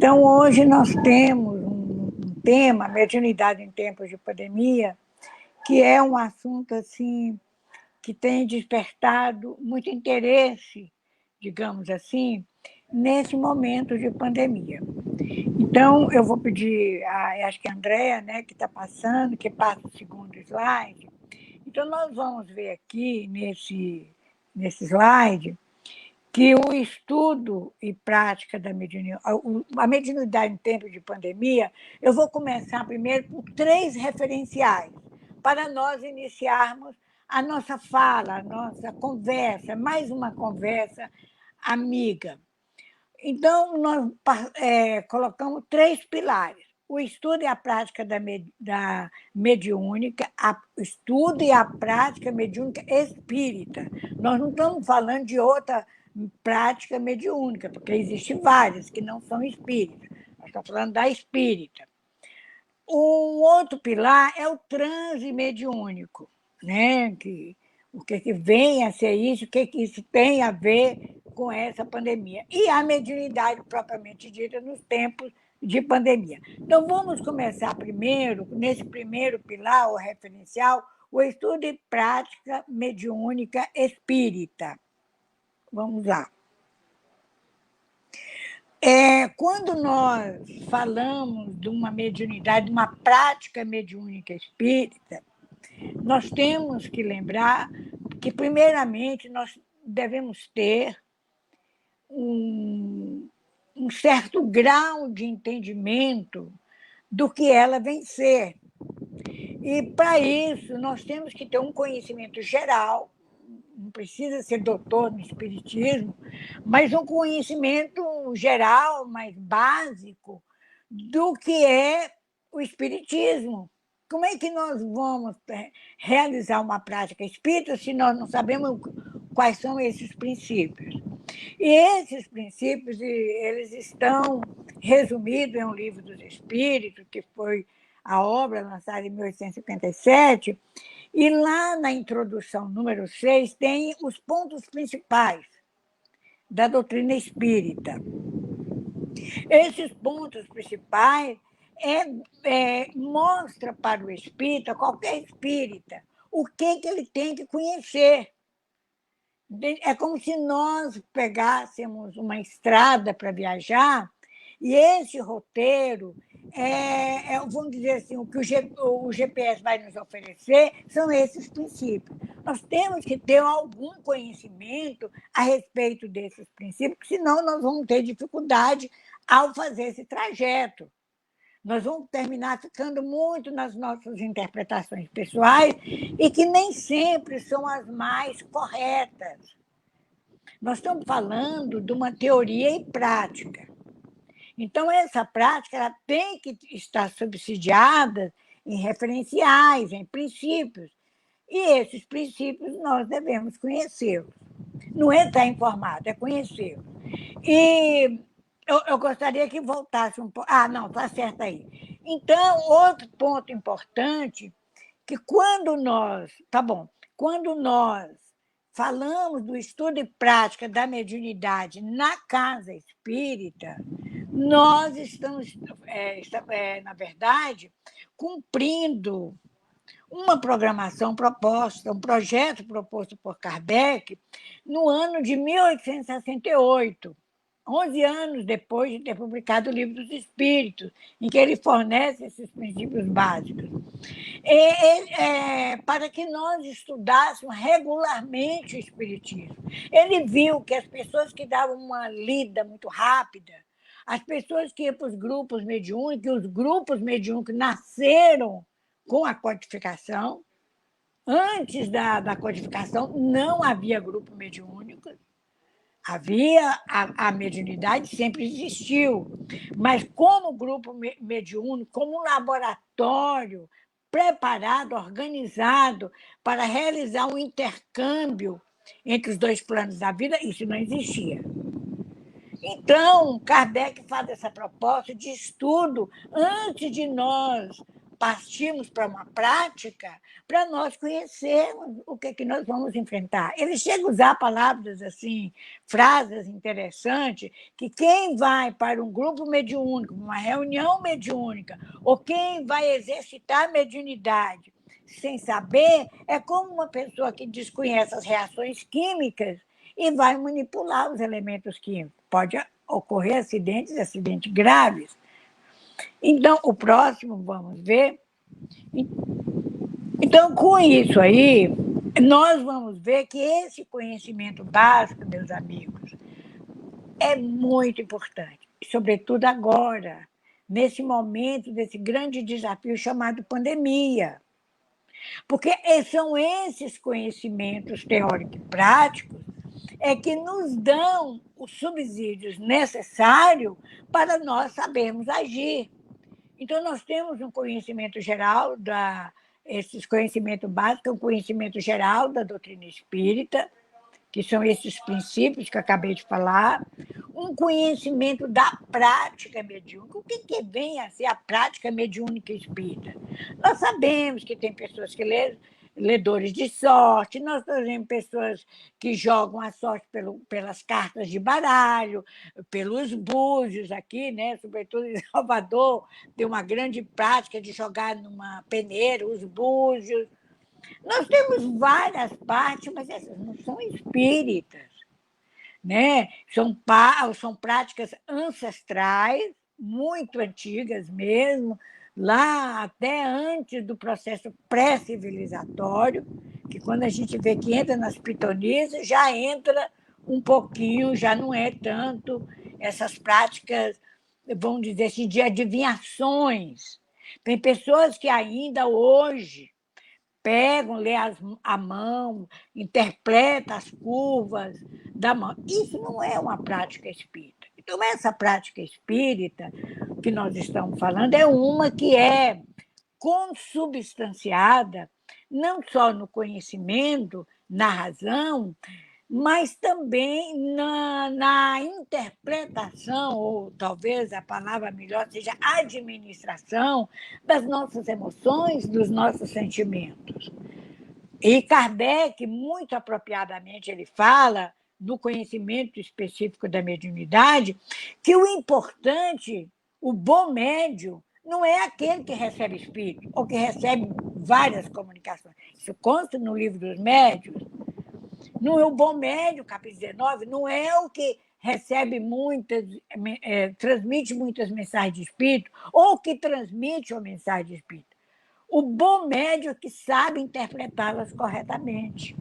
Então, hoje nós temos um tema, mediunidade em tempos de pandemia, que é um assunto assim que tem despertado muito interesse, digamos assim, nesse momento de pandemia. Então, eu vou pedir, acho que a Andréa, né, que está passando, que passa o segundo slide. Então, nós vamos ver aqui, nesse slide, que o estudo e prática da mediunidade, a mediunidade em tempo de pandemia, eu vou começar primeiro por 3 referenciais, para nós iniciarmos a nossa fala, a nossa conversa, mais uma conversa amiga. Então, nós colocamos 3 pilares. O estudo e a prática da mediúnica, o estudo e a prática mediúnica espírita. Nós não estamos falando de outra prática mediúnica, porque existem várias que não são espíritas. Nós estamos falando da espírita. Um outro pilar é o transe mediúnico, né? O que vem a ser isso, o que isso tem a ver com essa pandemia. E a mediunidade propriamente dita nos tempos de pandemia. Então, vamos começar primeiro, nesse primeiro pilar, o referencial, o estudo e prática mediúnica espírita. Vamos lá. Quando nós falamos de uma mediunidade, de uma prática mediúnica espírita, nós temos que lembrar que, primeiramente, nós devemos ter um certo grau de entendimento do que ela vem ser. E, para isso, nós temos que ter um conhecimento geral, não precisa ser doutor no espiritismo, mas um conhecimento geral, mais básico, do que é o espiritismo. Como é que nós vamos realizar uma prática espírita se nós não sabemos quais são esses princípios? E esses princípios eles estão resumidos em um livro dos Espíritos, que foi a obra lançada em 1857, e lá na introdução número 6 tem os pontos principais da doutrina espírita. Esses pontos principais mostra para o espírita, qualquer espírita, o que ele tem que conhecer. É como se nós pegássemos uma estrada para viajar e esse roteiro, vamos dizer assim, o que o GPS vai nos oferecer são esses princípios. Nós temos que ter algum conhecimento a respeito desses princípios, senão nós vamos ter dificuldade ao fazer esse trajeto. Nós vamos terminar ficando muito nas nossas interpretações pessoais e que nem sempre são as mais corretas. Nós estamos falando de uma teoria e prática. Então, essa prática ela tem que estar subsidiada em referenciais, em princípios. E esses princípios nós devemos conhecê-los. Não é estar informado, é conhecê-los. E eu gostaria que voltasse um pouco. Não, está certo aí. Então, outro ponto importante, que quando nós falamos do estudo e prática da mediunidade na casa espírita, nós estamos, na verdade, cumprindo uma programação proposta, um projeto proposto por Kardec no ano de 1868, 11 anos depois de ter publicado o Livro dos Espíritos, em que ele fornece esses princípios básicos. Para que nós estudássemos regularmente o Espiritismo. Ele viu que as pessoas que davam uma lida muito rápida, as pessoas que iam para os grupos mediúnicos, os grupos mediúnicos nasceram com a codificação. Antes da codificação, não havia grupo mediúnico. A mediunidade sempre existiu, mas como grupo mediúnico, como um laboratório preparado, organizado para realizar um intercâmbio entre os 2 planos da vida, isso não existia. Então, Kardec faz essa proposta de estudo antes de nós partimos para uma prática para nós conhecermos o que nós vamos enfrentar. Ele chega a usar palavras assim, frases interessantes, que quem vai para um grupo mediúnico, uma reunião mediúnica, ou quem vai exercitar a mediunidade sem saber, é como uma pessoa que desconhece as reações químicas e vai manipular os elementos químicos. Pode ocorrer acidentes graves. Então, o próximo, vamos ver. Então, com isso aí, nós vamos ver que esse conhecimento básico, meus amigos, é muito importante, sobretudo agora, nesse momento desse grande desafio chamado pandemia. Porque são esses conhecimentos teóricos e práticos que nos dão os subsídios necessários para nós sabermos agir. Então, nós temos um conhecimento geral esses conhecimentos básicos, um conhecimento geral da doutrina espírita, que são esses princípios que eu acabei de falar, um conhecimento da prática mediúnica. O que vem a ser a prática mediúnica espírita? Nós sabemos que tem pessoas que lê ledores de sorte, nós temos pessoas que jogam a sorte pelas cartas de baralho, pelos búzios aqui, né? Sobretudo em Salvador, tem uma grande prática de jogar numa peneira os búzios. Nós temos várias partes, mas essas não são espíritas, né? São práticas ancestrais, muito antigas mesmo, lá até antes do processo pré-civilizatório, que quando a gente vê que entra nas pitonices, já entra um pouquinho, já não é tanto essas práticas, vamos dizer assim, de adivinhações. Tem pessoas que ainda hoje pegam, lê a mão, interpreta as curvas da mão. Isso não é uma prática espírita. Então, essa prática espírita que nós estamos falando é uma que é consubstanciada não só no conhecimento, na razão, mas também na interpretação, ou talvez a palavra melhor seja administração das nossas emoções, dos nossos sentimentos. E Kardec, muito apropriadamente, ele fala, no conhecimento específico da mediunidade, que o importante, o bom médium, não é aquele que recebe espírito, ou que recebe várias comunicações. Isso consta no livro dos médiuns. Não é o bom médium, capítulo 19, não é o que recebe transmite muitas mensagens de espírito, ou que transmite uma mensagem de espírito. O bom médium é que sabe interpretá-las corretamente.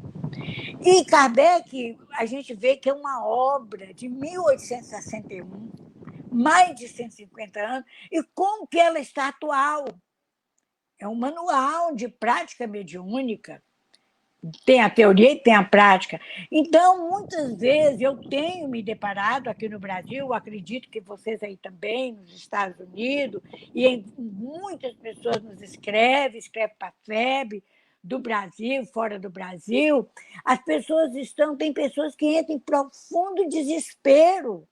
E Kardec, a gente vê que é uma obra de 1861, mais de 150 anos, e como que ela está atual. É um manual de prática mediúnica. Tem a teoria e tem a prática. Então, muitas vezes, eu tenho me deparado aqui no Brasil, acredito que vocês aí também, nos Estados Unidos, e muitas pessoas nos escrevem para a FEB, do Brasil, fora do Brasil, as pessoas tem pessoas que entram em profundo desespero,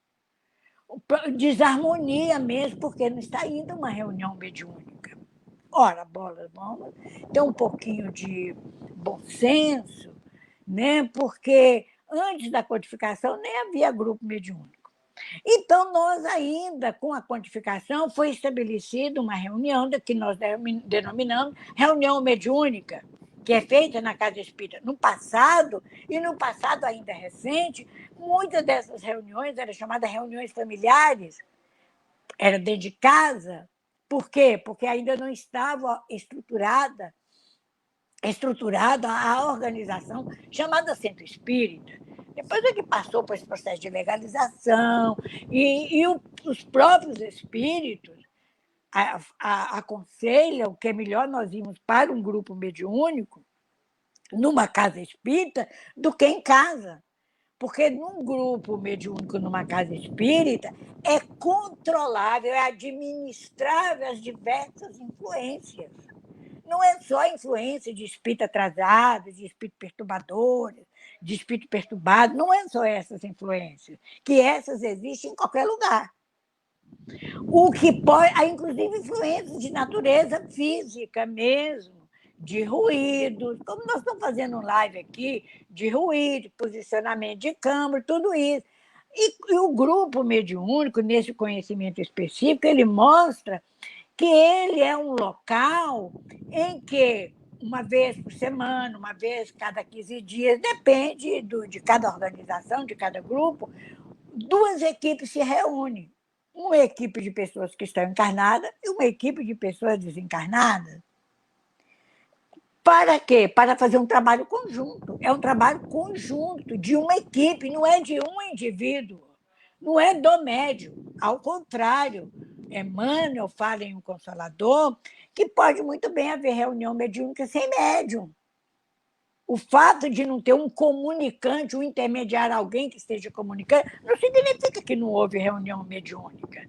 desarmonia mesmo, porque não está indo a uma reunião mediúnica. Ora, bolas, vamos ter um pouquinho de bom senso, né? Porque antes da codificação nem havia grupo mediúnico. Então, nós ainda, com a codificação, foi estabelecida uma reunião que nós denominamos reunião mediúnica, que é feita na Casa Espírita. No passado, e no passado ainda recente, muitas dessas reuniões eram chamadas reuniões familiares, era dentro de casa. Por quê? Porque ainda não estava estruturada a organização chamada Centro Espírita. Depois é que passou por esse processo de legalização, e os próprios espíritos aconselham que é melhor nós irmos para um grupo mediúnico, numa casa espírita, do que em casa. Porque num grupo mediúnico, numa casa espírita, é controlável, é administrável as diversas influências. Não é só influência de espírito atrasado, de espírito perturbador, de espírito perturbado, não é só essas influências, que essas existem em qualquer lugar. O que pode, há inclusive influências de natureza física mesmo, de ruídos, como nós estamos fazendo um live aqui, de ruído, posicionamento de câmera, tudo isso. E o grupo mediúnico, nesse conhecimento específico, ele mostra que ele é um local em que, uma vez por semana, uma vez cada 15 dias, depende de cada organização, de cada grupo, duas equipes se reúnem. Uma equipe de pessoas que estão encarnadas e uma equipe de pessoas desencarnadas. Para quê? Para fazer um trabalho conjunto. É um trabalho conjunto de uma equipe, não é de um indivíduo, não é do médium. Ao contrário, Emmanuel fala em Um Consolador que pode muito bem haver reunião mediúnica sem médium. O fato de não ter um comunicante, um intermediário, alguém que esteja comunicando, não significa que não houve reunião mediúnica.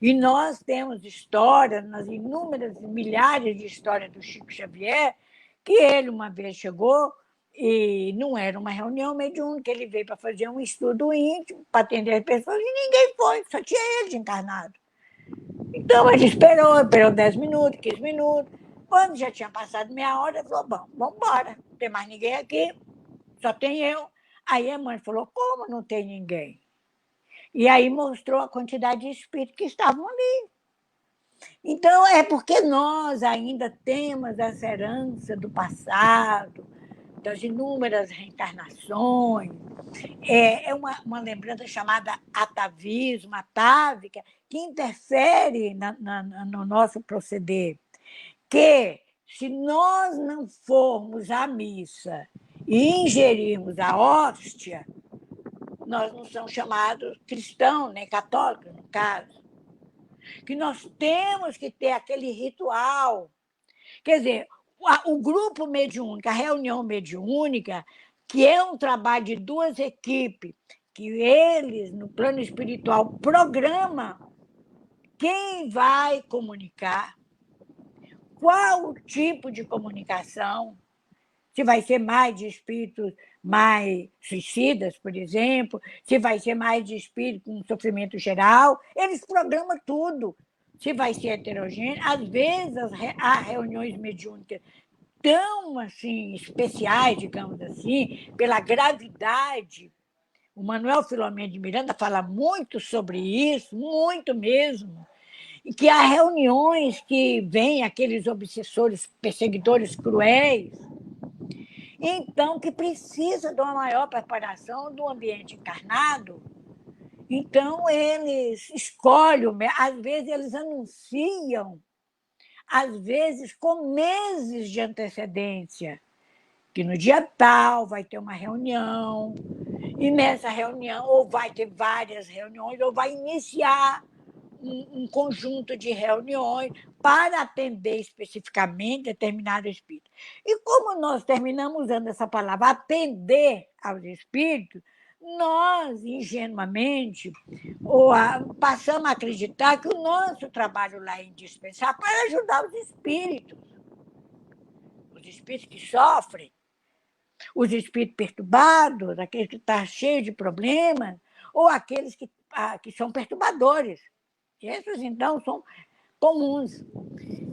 E nós temos histórias, nas inúmeras milhares de histórias do Chico Xavier, que ele uma vez chegou e não era uma reunião mediúnica, ele veio para fazer um estudo íntimo, para atender as pessoas, e ninguém foi, só tinha ele de encarnado. Então ele esperou 10 minutos, 15 minutos. Quando já tinha passado meia hora, ele falou: bom, vamos embora, não tem mais ninguém aqui, só tem eu. Aí a mãe falou: como não tem ninguém? E aí mostrou a quantidade de espíritos que estavam ali. Então, é porque nós ainda temos essa herança do passado, das inúmeras reencarnações. É uma lembrança chamada atavismo, atávica, que interfere no nosso proceder. Que, se nós não formos à missa e ingerirmos a hóstia, nós não somos chamados cristãos, nem católicos, no caso. Que nós temos que ter aquele ritual. Quer dizer, o grupo mediúnico, a reunião mediúnica, que é um trabalho de duas equipes, que eles, no plano espiritual, programam quem vai comunicar, qual o tipo de comunicação, se vai ser mais de espíritos mais suicidas, por exemplo, se vai ser mais de espírito com sofrimento geral, eles programam tudo. Se vai ser heterogêneo, às vezes há reuniões mediúnicas tão assim especiais, digamos assim, pela gravidade. O Manuel Filomeno de Miranda fala muito sobre isso, muito mesmo, e que há reuniões que vêm aqueles obsessores, perseguidores cruéis, então, que precisa de uma maior preparação do ambiente encarnado. Então, eles escolhem, às vezes eles anunciam, às vezes com meses de antecedência, que no dia tal vai ter uma reunião, e nessa reunião, ou vai ter várias reuniões, ou vai iniciar um conjunto de reuniões para atender especificamente determinado espírito. E como nós terminamos usando essa palavra, atender aos espíritos, nós, ingenuamente, passamos a acreditar que o nosso trabalho lá é indispensável para ajudar os espíritos que sofrem, os espíritos perturbados, aqueles que estão cheios de problemas, ou aqueles que são perturbadores. Esses, então, são comuns.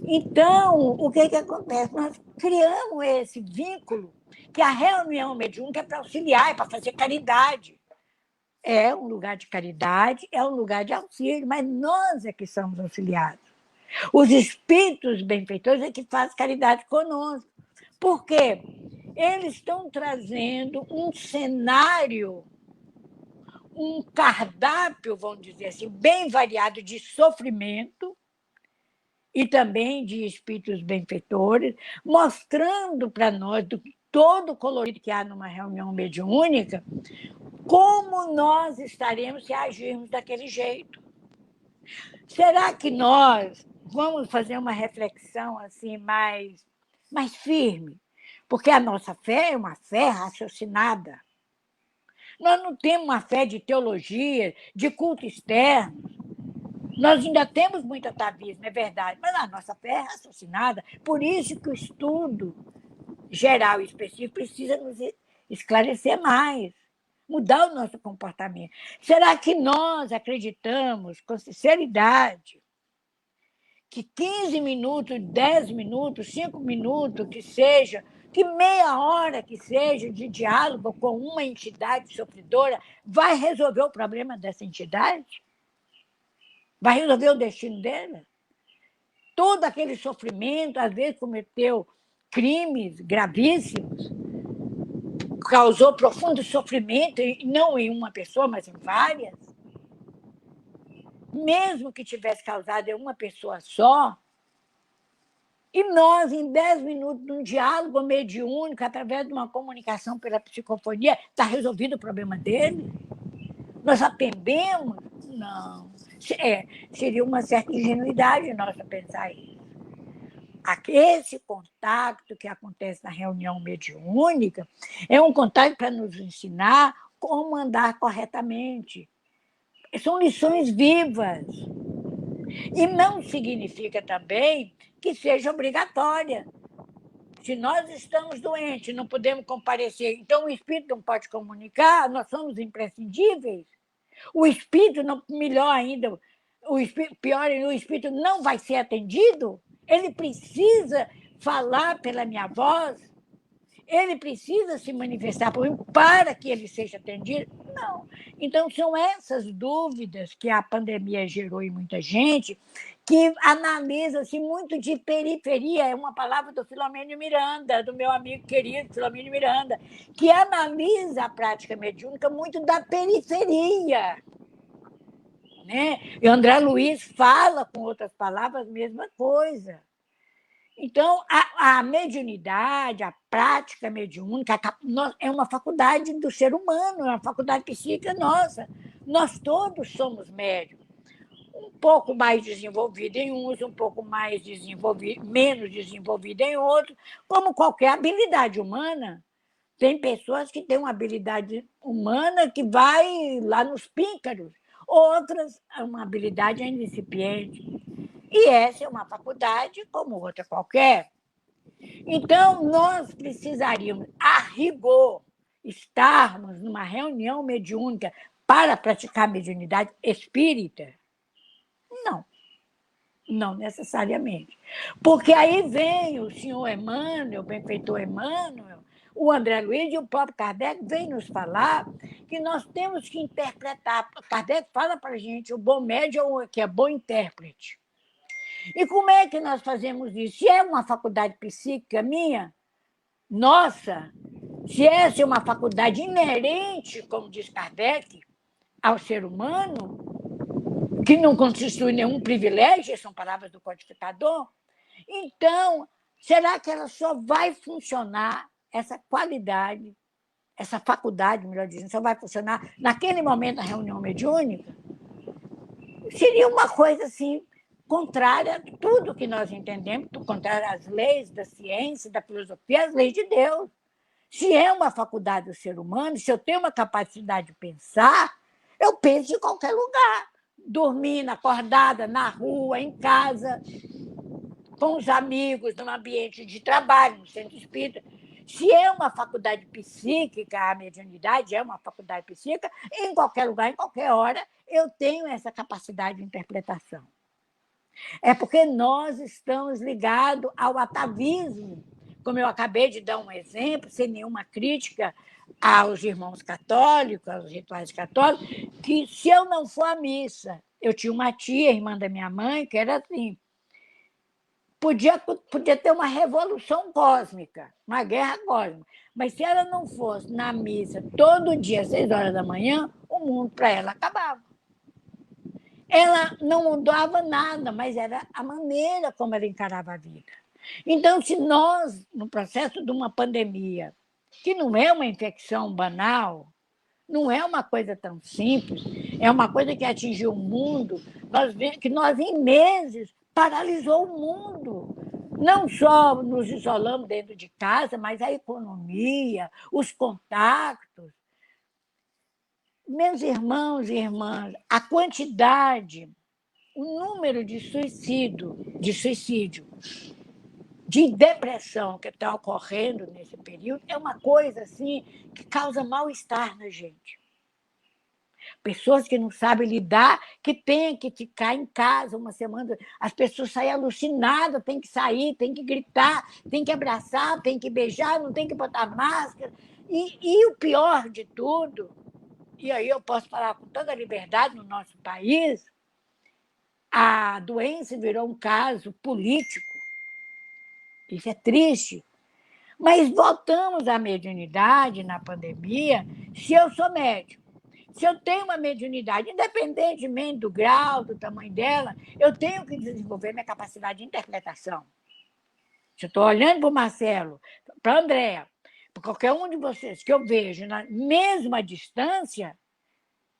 Então, o que acontece? Nós criamos esse vínculo que a reunião mediúnica é para auxiliar, é para fazer caridade. É um lugar de caridade, é um lugar de auxílio, mas nós é que somos auxiliados. Os espíritos benfeitores é que fazem caridade conosco. Por quê? Eles estão trazendo um cenário, um cardápio, vamos dizer assim, bem variado de sofrimento e também de espíritos benfeitores, mostrando para nós, do todo o colorido que há numa reunião mediúnica, como nós estaremos se agirmos daquele jeito. Será que nós vamos fazer uma reflexão assim mais firme? Porque a nossa fé é uma fé raciocinada. Nós não temos uma fé de teologia, de culto externo. Nós ainda temos muito atavismo, é verdade, mas a nossa fé é raciocinada. Por isso que o estudo geral e específico precisa nos esclarecer mais. mudar o nosso comportamento. Será que nós acreditamos, com sinceridade, que 15 minutos, 10 minutos, 5 minutos, que seja, que meia hora que seja de diálogo com uma entidade sofredora vai resolver o problema dessa entidade? Vai resolver o destino dela? Todo aquele sofrimento, às vezes cometeu crimes gravíssimos, causou profundo sofrimento, não em uma pessoa, mas em várias. Mesmo que tivesse causado em uma pessoa só, e nós, em 10 minutos, num diálogo mediúnico, através de uma comunicação pela psicofonia, está resolvido o problema dele? Nós atendemos? Não. Seria uma certa ingenuidade nossa pensar isso. Esse contato que acontece na reunião mediúnica é um contato para nos ensinar como andar corretamente. São lições vivas. E não significa também que seja obrigatória. Se nós estamos doentes, não podemos comparecer, então o espírito não pode comunicar, nós somos imprescindíveis. O espírito, não, melhor ainda, pior, o espírito não vai ser atendido, ele precisa falar pela minha voz, ele precisa se manifestar por mim para que ele seja atendido? Não. Então, são essas dúvidas que a pandemia gerou em muita gente, que analisa-se muito de periferia, é uma palavra do Filomeno Miranda, do meu amigo querido Filomeno Miranda, que analisa a prática mediúnica muito da periferia. Né? E André Luiz fala, com outras palavras, a mesma coisa. Então, a mediunidade, a prática mediúnica, é uma faculdade do ser humano, é uma faculdade psíquica nossa. Nós todos somos médiuns. Um pouco mais desenvolvido em uns, um pouco mais menos desenvolvido em outros, como qualquer habilidade humana. Tem pessoas que têm uma habilidade humana que vai lá nos píncaros, outras, uma habilidade ainda incipiente. E essa é uma faculdade como outra qualquer. Então, nós precisaríamos, a rigor, estarmos numa reunião mediúnica para praticar mediunidade espírita? Não, não necessariamente. Porque aí vem o senhor Emmanuel, o benfeitor Emmanuel, o André Luiz e o próprio Kardec vem nos falar que nós temos que interpretar. Kardec fala para a gente, o bom médium que é bom intérprete. E como é que nós fazemos isso? Se é uma faculdade psíquica minha, nossa, se essa é uma faculdade inerente, como diz Kardec, ao ser humano, que não constitui nenhum privilégio, são palavras do codificador, então, será que ela só vai funcionar, essa qualidade, essa faculdade, melhor dizendo, só vai funcionar naquele momento da reunião mediúnica? Seria uma coisa assim, contrária a tudo que nós entendemos, contrária às leis da ciência, da filosofia, às leis de Deus. Se é uma faculdade do ser humano, se eu tenho uma capacidade de pensar, eu penso em qualquer lugar. Dormindo, acordada, na rua, em casa, com os amigos, num ambiente de trabalho, no centro espírita. Se é uma faculdade psíquica, a mediunidade é uma faculdade psíquica, em qualquer lugar, em qualquer hora, eu tenho essa capacidade de interpretação. É porque nós estamos ligados ao atavismo, como eu acabei de dar um exemplo, sem nenhuma crítica aos irmãos católicos, aos rituais católicos, que se eu não for à missa, eu tinha uma tia, irmã da minha mãe, que era assim, podia ter uma revolução cósmica, uma guerra cósmica, mas se ela não fosse na missa todo dia, às 6 horas da manhã, o mundo para ela acabava. Ela não mudava nada, mas era a maneira como ela encarava a vida. Então, se nós, no processo de uma pandemia, que não é uma infecção banal, não é uma coisa tão simples, é uma coisa que atingiu o mundo, nós vemos que nós, em meses, paralisou o mundo. Não só nos isolamos dentro de casa, mas a economia, os contatos. Meus irmãos e irmãs, a quantidade, o número de suicídio de depressão que está ocorrendo nesse período é uma coisa assim que causa mal-estar na gente. Pessoas que não sabem lidar, que têm que ficar em casa uma semana. As pessoas saem alucinadas, tem que sair, tem que gritar, tem que abraçar, tem que beijar, não tem que botar máscara. E o pior de tudo, e aí eu posso falar com toda a liberdade no nosso país, a doença virou um caso político. Isso é triste. Mas voltamos à mediunidade na pandemia se eu sou médium. Se eu tenho uma mediunidade, independentemente do grau, do tamanho dela, eu tenho que desenvolver minha capacidade de interpretação. Se eu estou olhando para o Marcelo, para a Andréa, para qualquer um de vocês que eu vejo na mesma distância,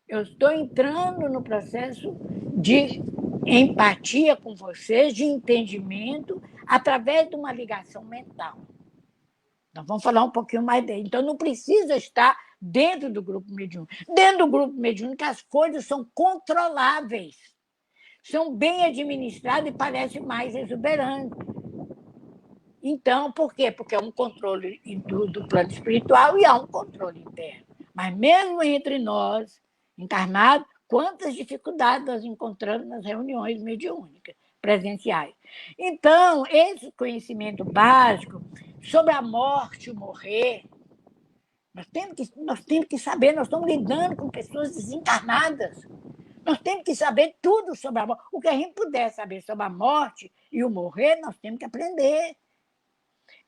eu estou entrando no processo de empatia com vocês, de entendimento, através de uma ligação mental. Nós vamos falar um pouquinho mais dele. Então, não precisa estar dentro do grupo mediúnico. Dentro do grupo mediúnico, as coisas são controláveis, são bem administradas e parecem mais exuberantes. Então, por quê? Porque é um controle do plano espiritual e há um controle interno. Mas mesmo entre nós, encarnados, quantas dificuldades nós encontramos nas reuniões mediúnicas presenciais. Então, esse conhecimento básico sobre a morte, o morrer, nós temos que saber, nós estamos lidando com pessoas desencarnadas. Nós temos que saber tudo sobre a morte. O que a gente puder saber sobre a morte e o morrer, nós temos que aprender.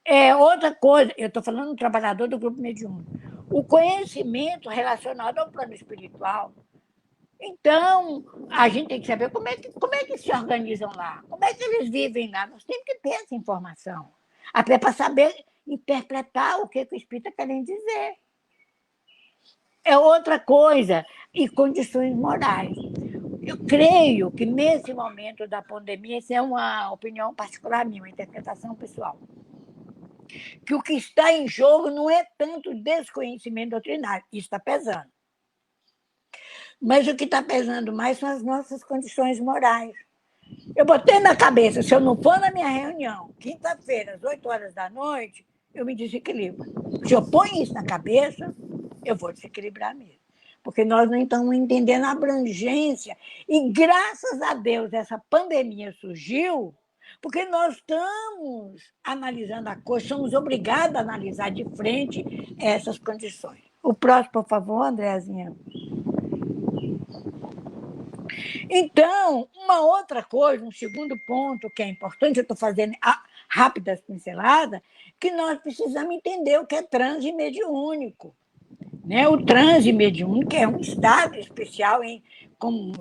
É outra coisa, eu estou falando do trabalhador do grupo mediúnico, o conhecimento relacionado ao plano espiritual. Então, a gente tem que saber como é que se organizam lá, como é que eles vivem lá. Nós temos que ter essa informação, até para saber interpretar o que o espírito está querendo dizer. É outra coisa, e condições morais. Eu creio que, nesse momento da pandemia, essa é uma opinião particular minha, uma interpretação pessoal, que o que está em jogo não é tanto desconhecimento doutrinário, isso está pesando. Mas o que está pesando mais são as nossas condições morais. Eu botei na cabeça, se eu não for na minha reunião, quinta-feira, às 8 horas da noite, eu me desequilibro. Se eu ponho isso na cabeça, eu vou desequilibrar mesmo. Porque nós não estamos entendendo a abrangência. E, graças a Deus, essa pandemia surgiu porque nós estamos analisando a coisa, somos obrigados a analisar de frente essas condições. O próximo, por favor, Andrézinha. Então, uma outra coisa, um segundo ponto que é importante, eu estou fazendo rápidas pinceladas, que nós precisamos entender o que é transe mediúnico. Né? O transe mediúnico é um estado especial, como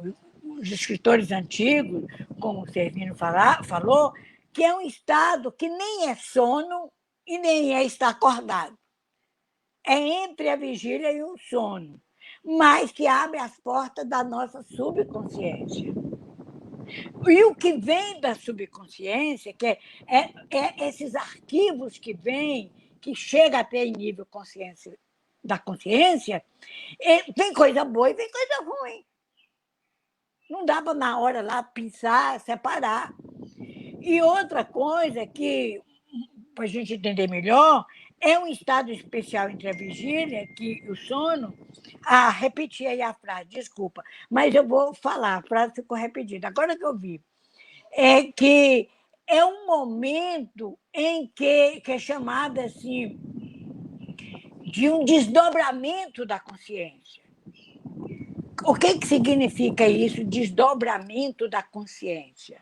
os escritores antigos, como o Servino falou, que é um estado que nem é sono e nem é estar acordado. É entre a vigília e o sono, mas que abre as portas da nossa subconsciência. E o que vem da subconsciência, que é esses arquivos que vêm, que chega até em nível consciência, da consciência, vem coisa boa e vem coisa ruim. Não dá para, na hora lá, pensar, separar. E outra coisa que, para a gente entender melhor, é um estado especial entre a vigília e o sono. Repeti aí a frase, desculpa, mas eu vou falar, a frase ficou repetida. Agora que eu vi, é que é um momento em que é chamado assim, de um desdobramento da consciência. O que significa isso, desdobramento da consciência?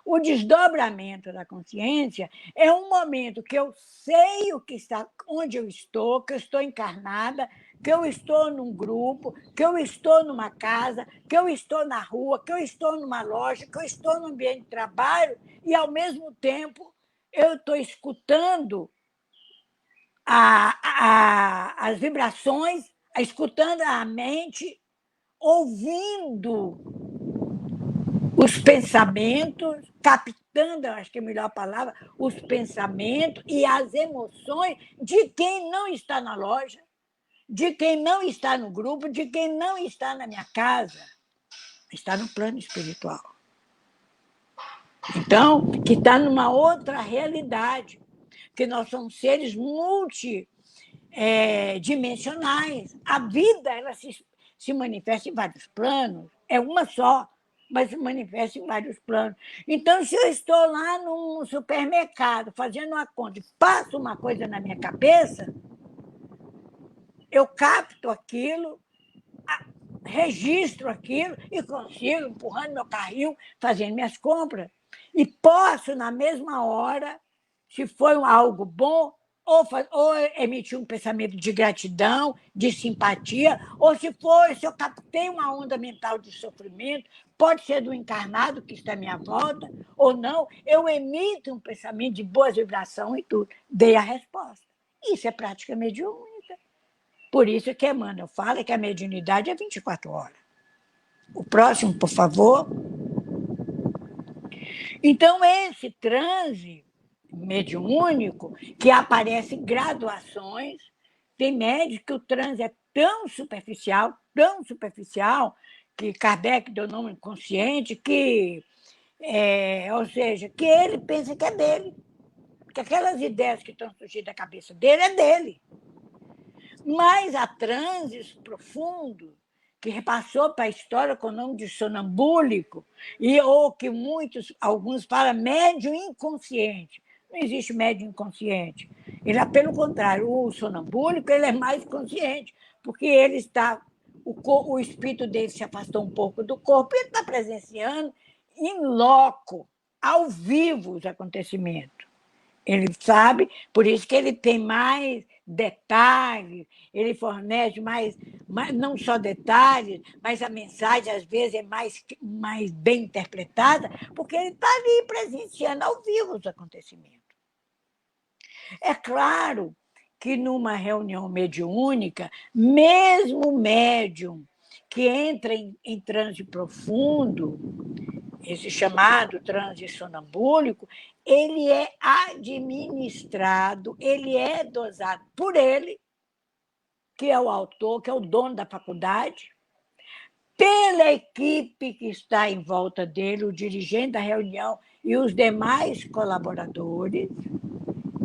O desdobramento da consciência é um momento que eu sei o que está, onde eu estou, que eu estou encarnada, que eu estou num grupo, que eu estou numa casa, que eu estou na rua, que eu estou numa loja, que eu estou no ambiente de trabalho, e, ao mesmo tempo, eu estou escutando as vibrações, escutando a mente, ouvindo os pensamentos, captando, acho que é a melhor palavra, os pensamentos e as emoções de quem não está na loja, de quem não está no grupo, de quem não está na minha casa, está no plano espiritual. Então, que está numa outra realidade, que nós somos seres multidimensionais. A vida ela se manifesta em vários planos, é uma só, mas se manifesta em vários planos. Então, se eu estou lá num supermercado fazendo uma conta e passo uma coisa na minha cabeça, eu capto aquilo, registro aquilo e consigo, empurrando meu carrinho, fazendo minhas compras. E posso, na mesma hora, se foi algo bom, ou emitir um pensamento de gratidão, de simpatia, ou se eu captei uma onda mental de sofrimento, pode ser do encarnado que está à minha volta, ou não, eu emito um pensamento de boa vibração e tudo. Dei a resposta. Isso é prática mediúnica. Por isso que Emmanuel fala que a mediunidade é 24 horas. O próximo, por favor. Então, esse transe mediúnico, que aparece em graduações, tem médios que o transe é tão superficial, que Kardec deu nome inconsciente, ou seja, que ele pensa que é dele, que aquelas ideias que estão surgindo da cabeça dele é dele. Mas há transes profundos que repassou para a história com o nome de sonambúlico, ou que alguns falam médium inconsciente. Não existe médium inconsciente. Ele, pelo contrário, o sonambúlico ele é mais consciente, porque ele está. O espírito dele se afastou um pouco do corpo e ele está presenciando in loco, ao vivo, os acontecimentos. Ele sabe, por isso que ele tem mais detalhes, ele fornece não só detalhes, mas a mensagem, às vezes, é mais bem interpretada, porque ele está ali presenciando ao vivo os acontecimentos. É claro que numa reunião mediúnica, mesmo o médium que entra em transe profundo, esse chamado transe sonambúlico, ele é administrado, ele é dosado por ele, que é o autor, que é o dono da faculdade, pela equipe que está em volta dele, o dirigente da reunião e os demais colaboradores,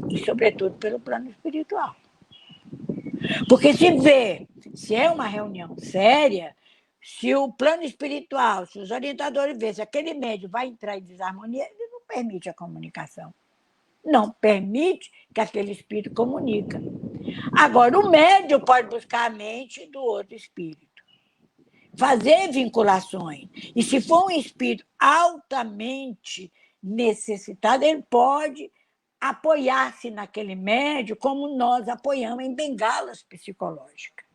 e, sobretudo, pelo plano espiritual. Porque se é uma reunião séria, se o plano espiritual, se os orientadores veem se aquele médium vai entrar em desarmonia, ele não permite a comunicação. Não permite que aquele espírito comunica. Agora, o médium pode buscar a mente do outro espírito, fazer vinculações. E se for um espírito altamente necessitado, ele pode apoiar-se naquele médium como nós apoiamos em bengalas psicológicas.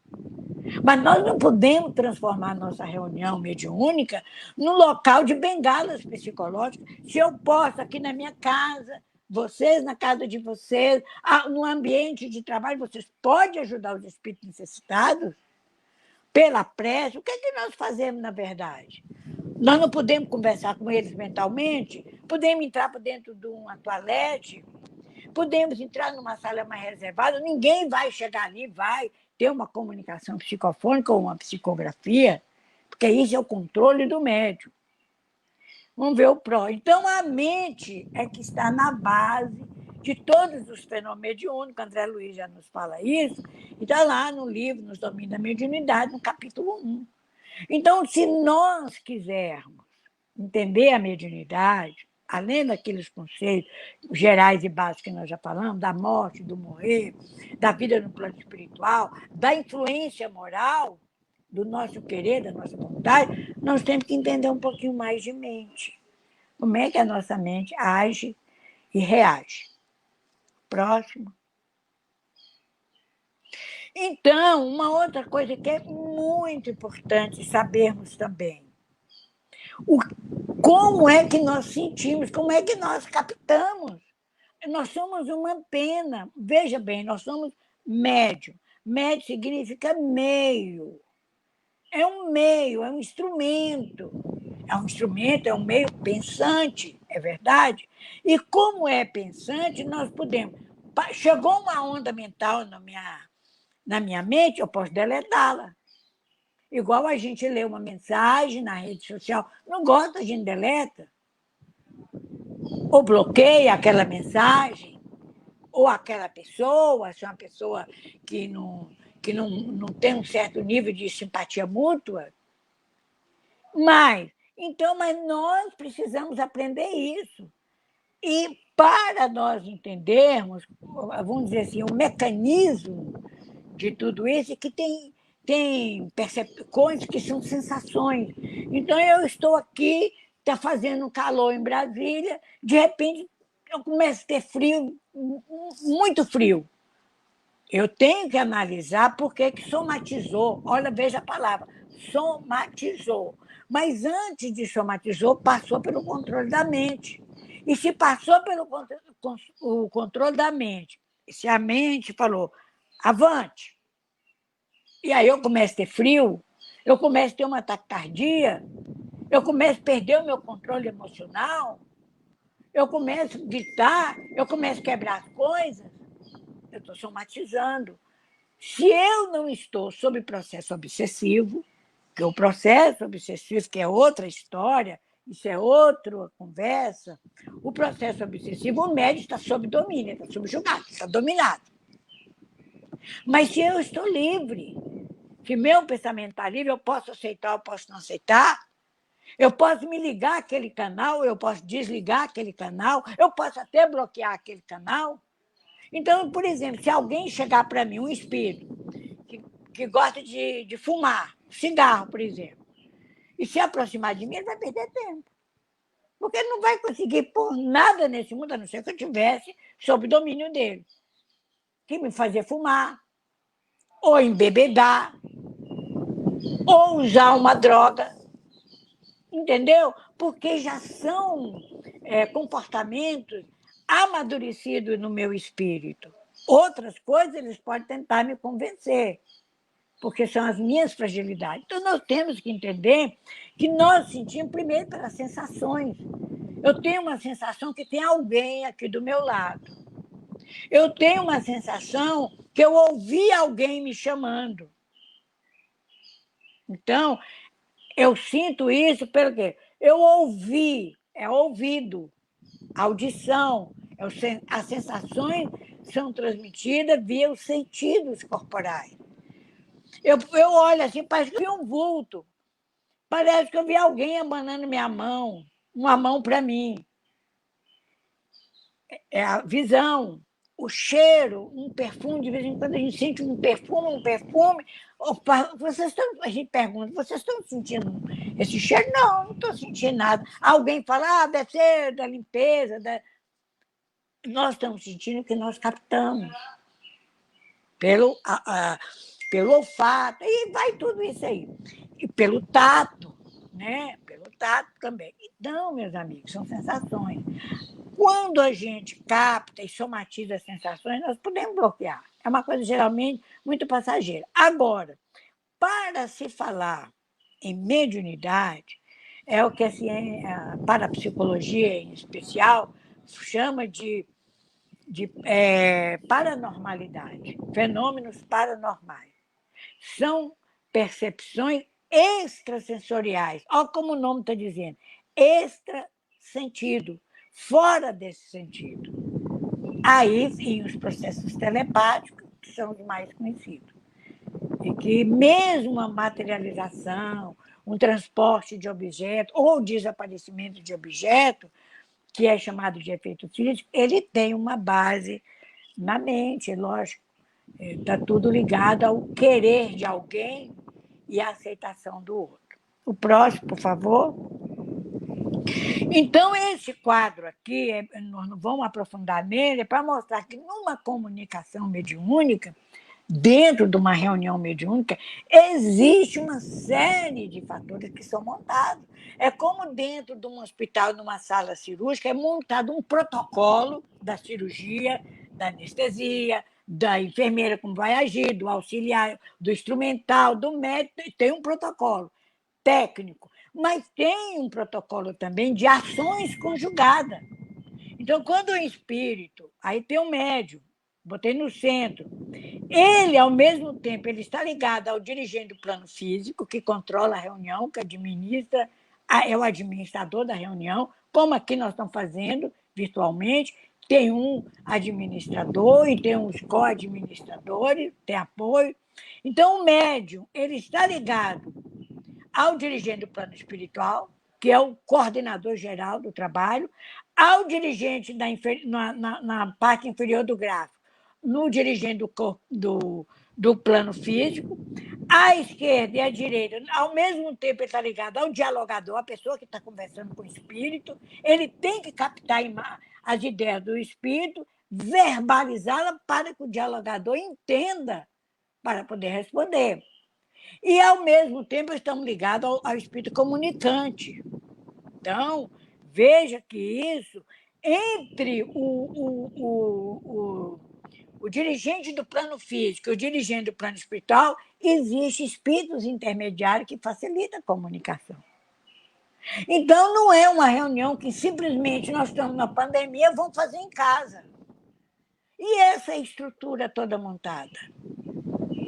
Mas nós não podemos transformar nossa reunião mediúnica num local de bengalas psicológicas. Se eu posso, aqui na minha casa, vocês na casa de vocês, no ambiente de trabalho, vocês podem ajudar os espíritos necessitados pela prece. O que é que nós fazemos, na verdade? Nós não podemos conversar com eles mentalmente, podemos entrar por dentro de uma toalete, podemos entrar numa sala mais reservada, ninguém vai chegar ali, vai ter uma comunicação psicofônica ou uma psicografia, porque isso é o controle do médium. Vamos ver o pró. Então, a mente é que está na base de todos os fenômenos mediúnicos, André Luiz já nos fala isso, e está lá no livro, Nos Domínios da Mediunidade, no capítulo 1. Então, se nós quisermos entender a mediunidade, além daqueles conceitos gerais e básicos que nós já falamos, da morte, do morrer, da vida no plano espiritual, da influência moral, do nosso querer, da nossa vontade, nós temos que entender um pouquinho mais de mente. Como é que a nossa mente age e reage. Próximo. Então, uma outra coisa que é muito importante sabermos também, como é que nós sentimos, como é que nós captamos. Nós somos uma pena. Veja bem, nós somos médio. Médio significa meio. É um meio, é um instrumento. É um instrumento, é um meio pensante, é verdade? E como é pensante, nós podemos. Chegou uma onda mental na minha mente, eu posso deletá-la. Igual a gente lê uma mensagem na rede social, não gosta, a gente deleta. ou bloqueia aquela mensagem, ou aquela pessoa, se é uma pessoa que não tem um certo nível de simpatia mútua. Mas nós precisamos aprender isso. E para nós entendermos, vamos dizer assim, o mecanismo de tudo isso, é que tem coisas que são sensações. Então, eu estou aqui, está fazendo calor em Brasília, de repente eu começo a ter frio, muito frio. Eu tenho que analisar por que somatizou. Olha, veja a palavra, somatizou. Mas antes de somatizou, passou pelo controle da mente. E se passou pelo o controle da mente, se a mente falou, avante, e aí eu começo a ter frio, eu começo a ter uma taquicardia, eu começo a perder o meu controle emocional, eu começo a gritar, eu começo a quebrar as coisas, eu estou somatizando. Se eu não estou sob processo obsessivo, que o processo obsessivo, que é outra história, isso é outra conversa, o processo obsessivo, o médico está sob domínio, está subjugado, está dominado. Mas se eu estou livre, se meu pensamento está livre, eu posso aceitar, eu posso não aceitar, eu posso me ligar àquele canal, eu posso desligar aquele canal, eu posso até bloquear aquele canal. Então, por exemplo, se alguém chegar para mim, um espírito, que gosta de fumar, cigarro, por exemplo, e se aproximar de mim, ele vai perder tempo. Porque ele não vai conseguir pôr nada nesse mundo, a não ser que eu tivesse sob domínio dele, que me fazia fumar, ou embebedar, ou usar uma droga, entendeu? Porque já são comportamentos amadurecidos no meu espírito. Outras coisas eles podem tentar me convencer, porque são as minhas fragilidades. Então, nós temos que entender que nós sentimos primeiro pelas sensações. Eu tenho uma sensação que tem alguém aqui do meu lado. Eu tenho uma sensação que eu ouvi alguém me chamando. Então, eu sinto isso pelo quê? Eu ouvi, é ouvido, audição. As sensações são transmitidas via os sentidos corporais. Eu olho assim, parece que eu vi um vulto. Parece que eu vi alguém abanando minha mão, uma mão para mim. É a visão, o cheiro, um perfume, de vez em quando a gente sente um perfume. Opa, a gente pergunta, vocês estão sentindo esse cheiro? Não estou sentindo nada. Alguém fala, deve ser da limpeza. Nós estamos sentindo o que nós captamos pelo, pelo olfato, e vai tudo isso aí. E pelo tato, né? Pelo tato também. Então, meus amigos, são sensações. Quando a gente capta e somatiza as sensações, nós podemos bloquear. É uma coisa geralmente muito passageira. Agora, para se falar em mediunidade, é o que a parapsicologia, em especial, chama de paranormalidade, fenômenos paranormais. São percepções extrasensoriais. Olha como o nome está dizendo, extra-sentido, fora desse sentido. Aí, sim, os processos telepáticos, que são os mais conhecidos. E que mesmo uma materialização, um transporte de objeto ou desaparecimento de objeto, que é chamado de efeito físico, ele tem uma base na mente, lógico. Está tudo ligado ao querer de alguém e à aceitação do outro. O próximo, por favor. Então, esse quadro aqui, nós não vamos aprofundar nele, é para mostrar que numa comunicação mediúnica, dentro de uma reunião mediúnica, existe uma série de fatores que são montados. É como dentro de um hospital, numa sala cirúrgica, é montado um protocolo da cirurgia, da anestesia, da enfermeira como vai agir, do auxiliar, do instrumental, do médico, tem um protocolo técnico, mas tem um protocolo também de ações conjugadas. Então, quando o espírito, aí tem um médium, botei no centro, ele, ao mesmo tempo, ele está ligado ao dirigente do plano físico, que controla a reunião, que administra, é o administrador da reunião, como aqui nós estamos fazendo, virtualmente, tem um administrador e tem uns co-administradores, tem apoio. Então, o médium ele está ligado ao dirigente do plano espiritual, que é o coordenador geral do trabalho, ao dirigente na parte inferior do gráfico, no dirigente do plano físico, à esquerda e à direita, ao mesmo tempo ele está ligado ao dialogador, a pessoa que está conversando com o espírito, ele tem que captar as ideias do espírito, verbalizá-la para que o dialogador entenda para poder responder. E, ao mesmo tempo, estamos ligados ao espírito comunicante. Então, veja que isso, entre o dirigente do plano físico e o dirigente do plano espiritual, existem espíritos intermediários que facilitam a comunicação. Então, não é uma reunião que simplesmente nós estamos na pandemia, vamos fazer em casa. E essa estrutura toda montada?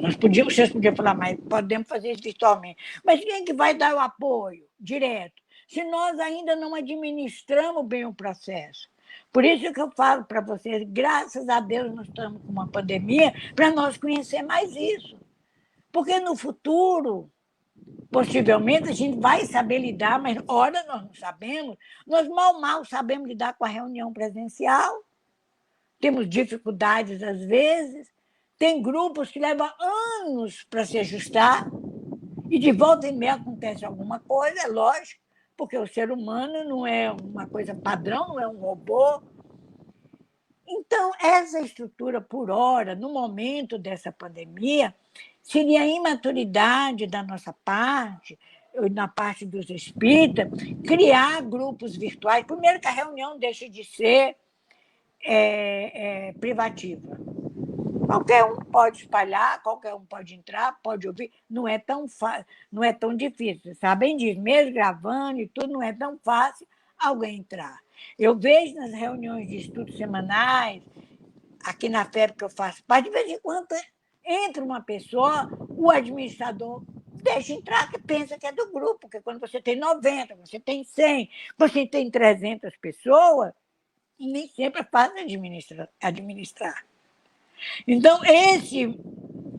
Vocês podiam falar, mas podemos fazer isso virtualmente. Mas quem é que vai dar o apoio direto? Se nós ainda não administramos bem o processo. Por isso que eu falo para vocês, graças a Deus nós estamos com uma pandemia, para nós conhecer mais isso. Porque no futuro, possivelmente, a gente vai saber lidar, mas ora nós não sabemos. Nós mal sabemos lidar com a reunião presencial, temos dificuldades às vezes, tem grupos que levam anos para se ajustar, e de volta e meia acontece alguma coisa, é lógico, porque o ser humano não é uma coisa padrão, não é um robô. Então, essa estrutura, por hora, no momento dessa pandemia, seria a imaturidade da nossa parte, na parte dos espíritas, criar grupos virtuais. Primeiro que a reunião deixe de ser privativa. Qualquer um pode espalhar, qualquer um pode entrar, pode ouvir. Não é tão difícil. Vocês sabem disso. Mesmo gravando e tudo, não é tão fácil alguém entrar. Eu vejo nas reuniões de estudos semanais, aqui na FEB que eu faço parte, de vez em quando entra uma pessoa, o administrador deixa entrar, que pensa que é do grupo, porque quando você tem 90, você tem 100, você tem 300 pessoas, nem sempre é fácil administrar. Então,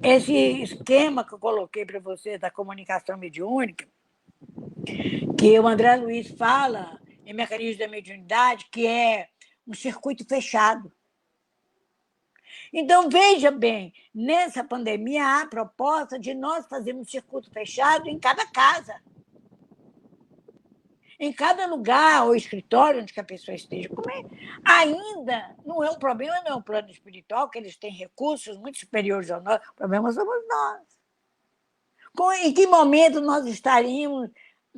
esse esquema que eu coloquei para vocês da comunicação mediúnica, que o André Luiz fala em Mecanismo da Mediunidade, que é um circuito fechado. Então, veja bem, nessa pandemia há a proposta de nós fazermos um circuito fechado em cada casa. Em cada lugar ou escritório onde a pessoa esteja. Ainda não é um problema, não é um plano espiritual, que eles têm recursos muito superiores ao nosso, o problema somos nós. Em que momento nós estaríamos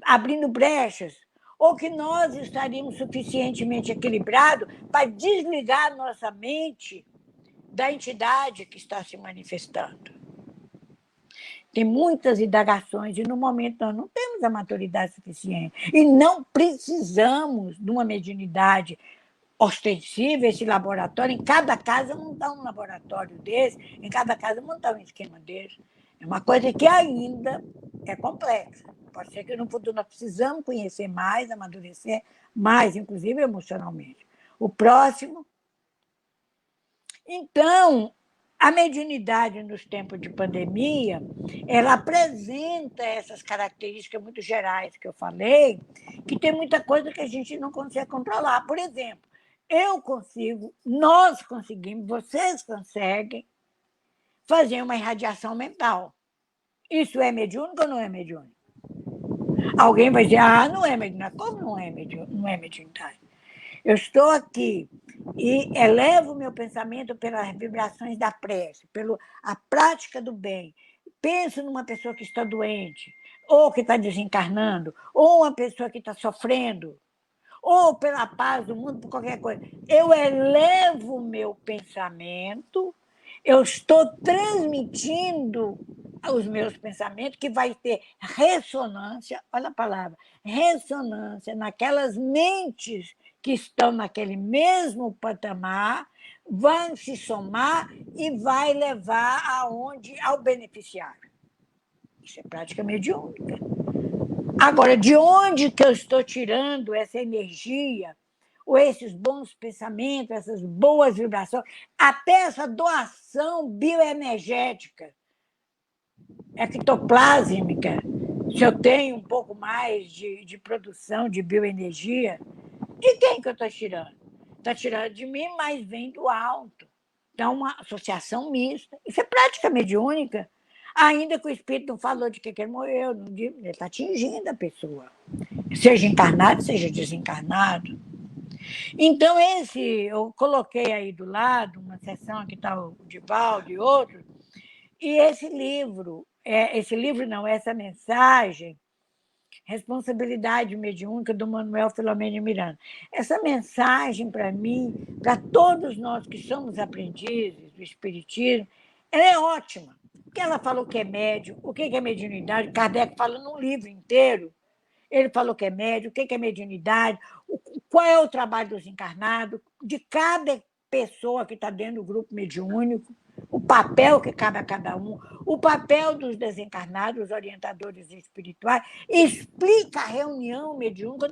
abrindo brechas? Ou que nós estaríamos suficientemente equilibrados para desligar nossa mente da entidade que está se manifestando? Tem muitas indagações, e no momento nós não temos a maturidade suficiente. E não precisamos de uma mediunidade ostensiva, esse laboratório. Em cada casa montar um laboratório desse, em cada casa montar um esquema desse. É uma coisa que ainda é complexa. Pode ser que no futuro nós precisamos conhecer mais, amadurecer mais, inclusive emocionalmente. O próximo. Então, a mediunidade nos tempos de pandemia, ela apresenta essas características muito gerais que eu falei, que tem muita coisa que a gente não consegue controlar. Por exemplo, eu consigo, nós conseguimos, vocês conseguem fazer uma irradiação mental. Isso é mediúnico ou não é mediúnico? Alguém vai dizer, não é mediúnico. Como não é mediunidade? Eu estou aqui e elevo o meu pensamento pelas vibrações da prece, pela prática do bem. Penso numa pessoa que está doente, ou que está desencarnando, ou uma pessoa que está sofrendo, ou pela paz do mundo, por qualquer coisa. Eu elevo o meu pensamento, eu estou transmitindo os meus pensamentos, que vai ter ressonância, olha a palavra, ressonância naquelas mentes que estão naquele mesmo patamar, vão se somar e vai levar ao beneficiário. Isso é prática mediúnica. Agora, de onde que eu estou tirando essa energia ou esses bons pensamentos, essas boas vibrações, até essa doação bioenergética, ectoplásmica, se eu tenho um pouco mais de produção de bioenergia, de quem que eu estou tirando? Está tirando de mim, mas vem do alto. Então, uma associação mista. Isso é prática mediúnica. Ainda que o espírito não falou de que ele morreu, não, ele está atingindo a pessoa. Seja encarnado, seja desencarnado. Então, eu coloquei aí do lado uma seção que está o Divaldo e outro, e esse livro não, essa mensagem, Responsabilidade Mediúnica, do Manuel Filomeno de Miranda. Essa mensagem, para mim, para todos nós que somos aprendizes do Espiritismo, ela é ótima. Porque ela falou que é médium, o que é mediunidade, Kardec fala num livro inteiro. Ele falou que é médium, o que é mediunidade, qual é o trabalho dos encarnados, de cada pessoa que está dentro do grupo mediúnico, o papel que cabe a cada um, o papel dos desencarnados, os orientadores espirituais, explica a reunião mediúnica.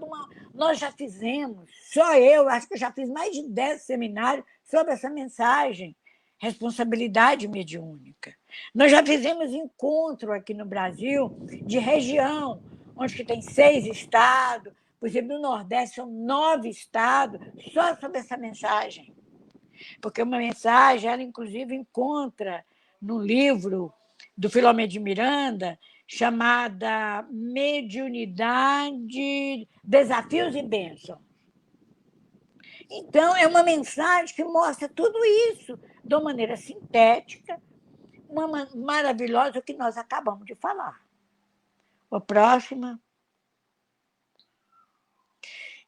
Nós já fizemos, só eu, acho que eu já fiz mais de 10 seminários sobre essa mensagem, responsabilidade mediúnica. Nós já fizemos encontro aqui no Brasil de região, onde que tem 6 estados, por exemplo, no Nordeste são 9 estados, só sobre essa mensagem. Porque uma mensagem, ela inclusive encontra no livro do Filomeno de Miranda, chamada Mediunidade, Desafios e Bênçãos. Então, é uma mensagem que mostra tudo isso de uma maneira sintética, uma maravilhosa, o que nós acabamos de falar. A próxima.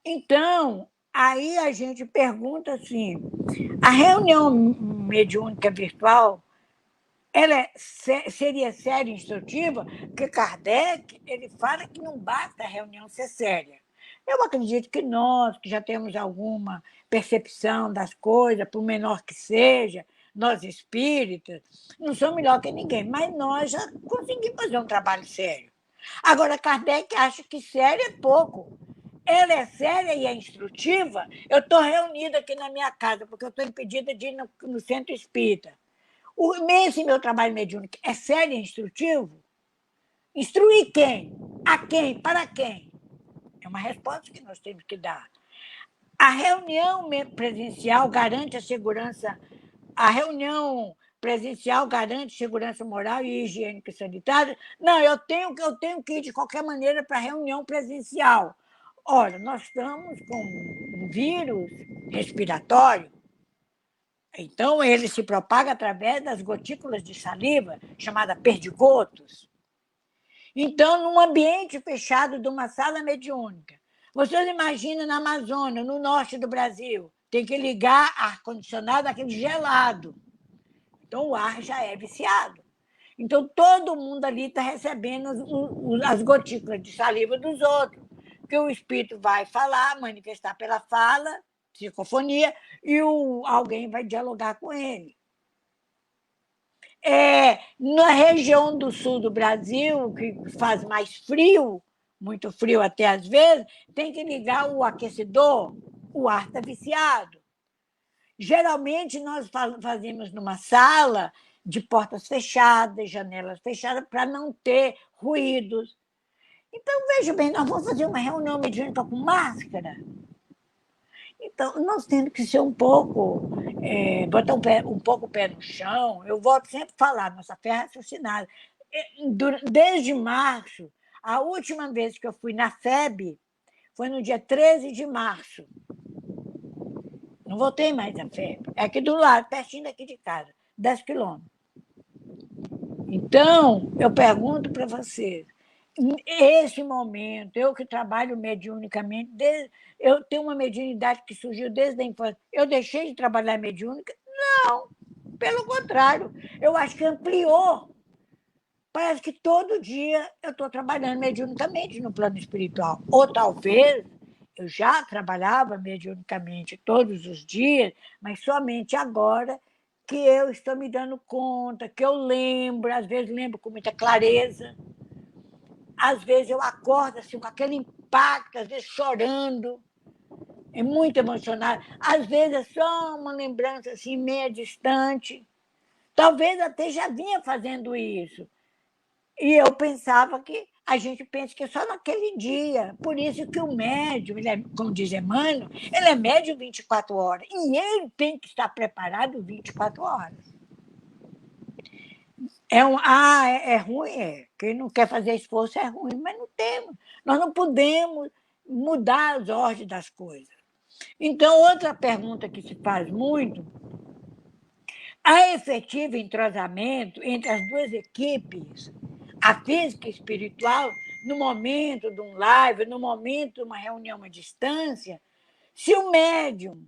Então, aí a gente pergunta assim, a reunião mediúnica virtual, ela seria séria e instrutiva? Porque Kardec ele fala que não basta a reunião ser séria. Eu acredito que nós, que já temos alguma percepção das coisas, por menor que seja, nós espíritas, não somos melhor que ninguém, mas nós já conseguimos fazer um trabalho sério. Agora, Kardec acha que sério é pouco. Ela é séria e é instrutiva. Eu estou reunida aqui na minha casa, porque eu estou impedida de ir no centro espírita. Esse meu trabalho mediúnico é sério e instrutivo? Instruir quem? A quem? Para quem? É uma resposta que nós temos que dar. A reunião presencial garante a segurança. A reunião presencial garante segurança moral e higiênica e sanitária? Não, eu tenho que ir de qualquer maneira para a reunião presencial. Olha, nós estamos com um vírus respiratório, então ele se propaga através das gotículas de saliva, chamada perdigotos. Então, num ambiente fechado de uma sala mediúnica, vocês imaginam na Amazônia, no norte do Brasil, tem que ligar ar-condicionado, aquele gelado. Então, o ar já é viciado. Então, todo mundo ali está recebendo as gotículas de saliva dos outros, porque o espírito vai falar, manifestar pela fala, psicofonia, e alguém vai dialogar com ele. Na região do sul do Brasil, que faz mais frio, muito frio até às vezes, tem que ligar o aquecedor, o ar está viciado. Geralmente, nós fazemos numa sala de portas fechadas, janelas fechadas, para não ter ruídos. Então, veja bem, nós vamos fazer uma reunião mediúnica com máscara. Então, nós temos que ser um pouco, botar um pouco o pé no chão. Eu volto sempre a falar, nossa fé é raciocinada. Desde março, a última vez que eu fui na FEB foi no dia 13 de março. Não voltei mais à FEB. É aqui do lado, pertinho daqui de casa, 10 quilômetros. Então, eu pergunto para vocês, esse momento, eu que trabalho mediunicamente, eu tenho uma mediunidade que surgiu desde a infância. Eu deixei de trabalhar mediúnica? Não, pelo contrário, eu acho que ampliou. Parece que todo dia eu estou trabalhando mediunicamente no plano espiritual. Ou talvez eu já trabalhava mediunicamente todos os dias, mas somente agora que eu estou me dando conta, que eu lembro, às vezes lembro com muita clareza. Às vezes eu acordo assim, com aquele impacto, às vezes chorando. é muito emocionado. Às vezes é só uma lembrança assim, meia distante. Talvez até já vinha fazendo isso. E eu pensava que a gente pensa que é só naquele dia. Por isso que o médium, ele é, como diz Emmanuel, ele é médium 24 horas. E ele tem que estar preparado 24 horas. É ruim, é. Quem não quer fazer esforço é ruim, mas não temos. Nós não podemos mudar as ordens das coisas. Então, outra pergunta que se faz muito: há efetivo entrosamento entre as duas equipes, a física e a espiritual, no momento de um live, no momento de uma reunião à distância? Se o médium,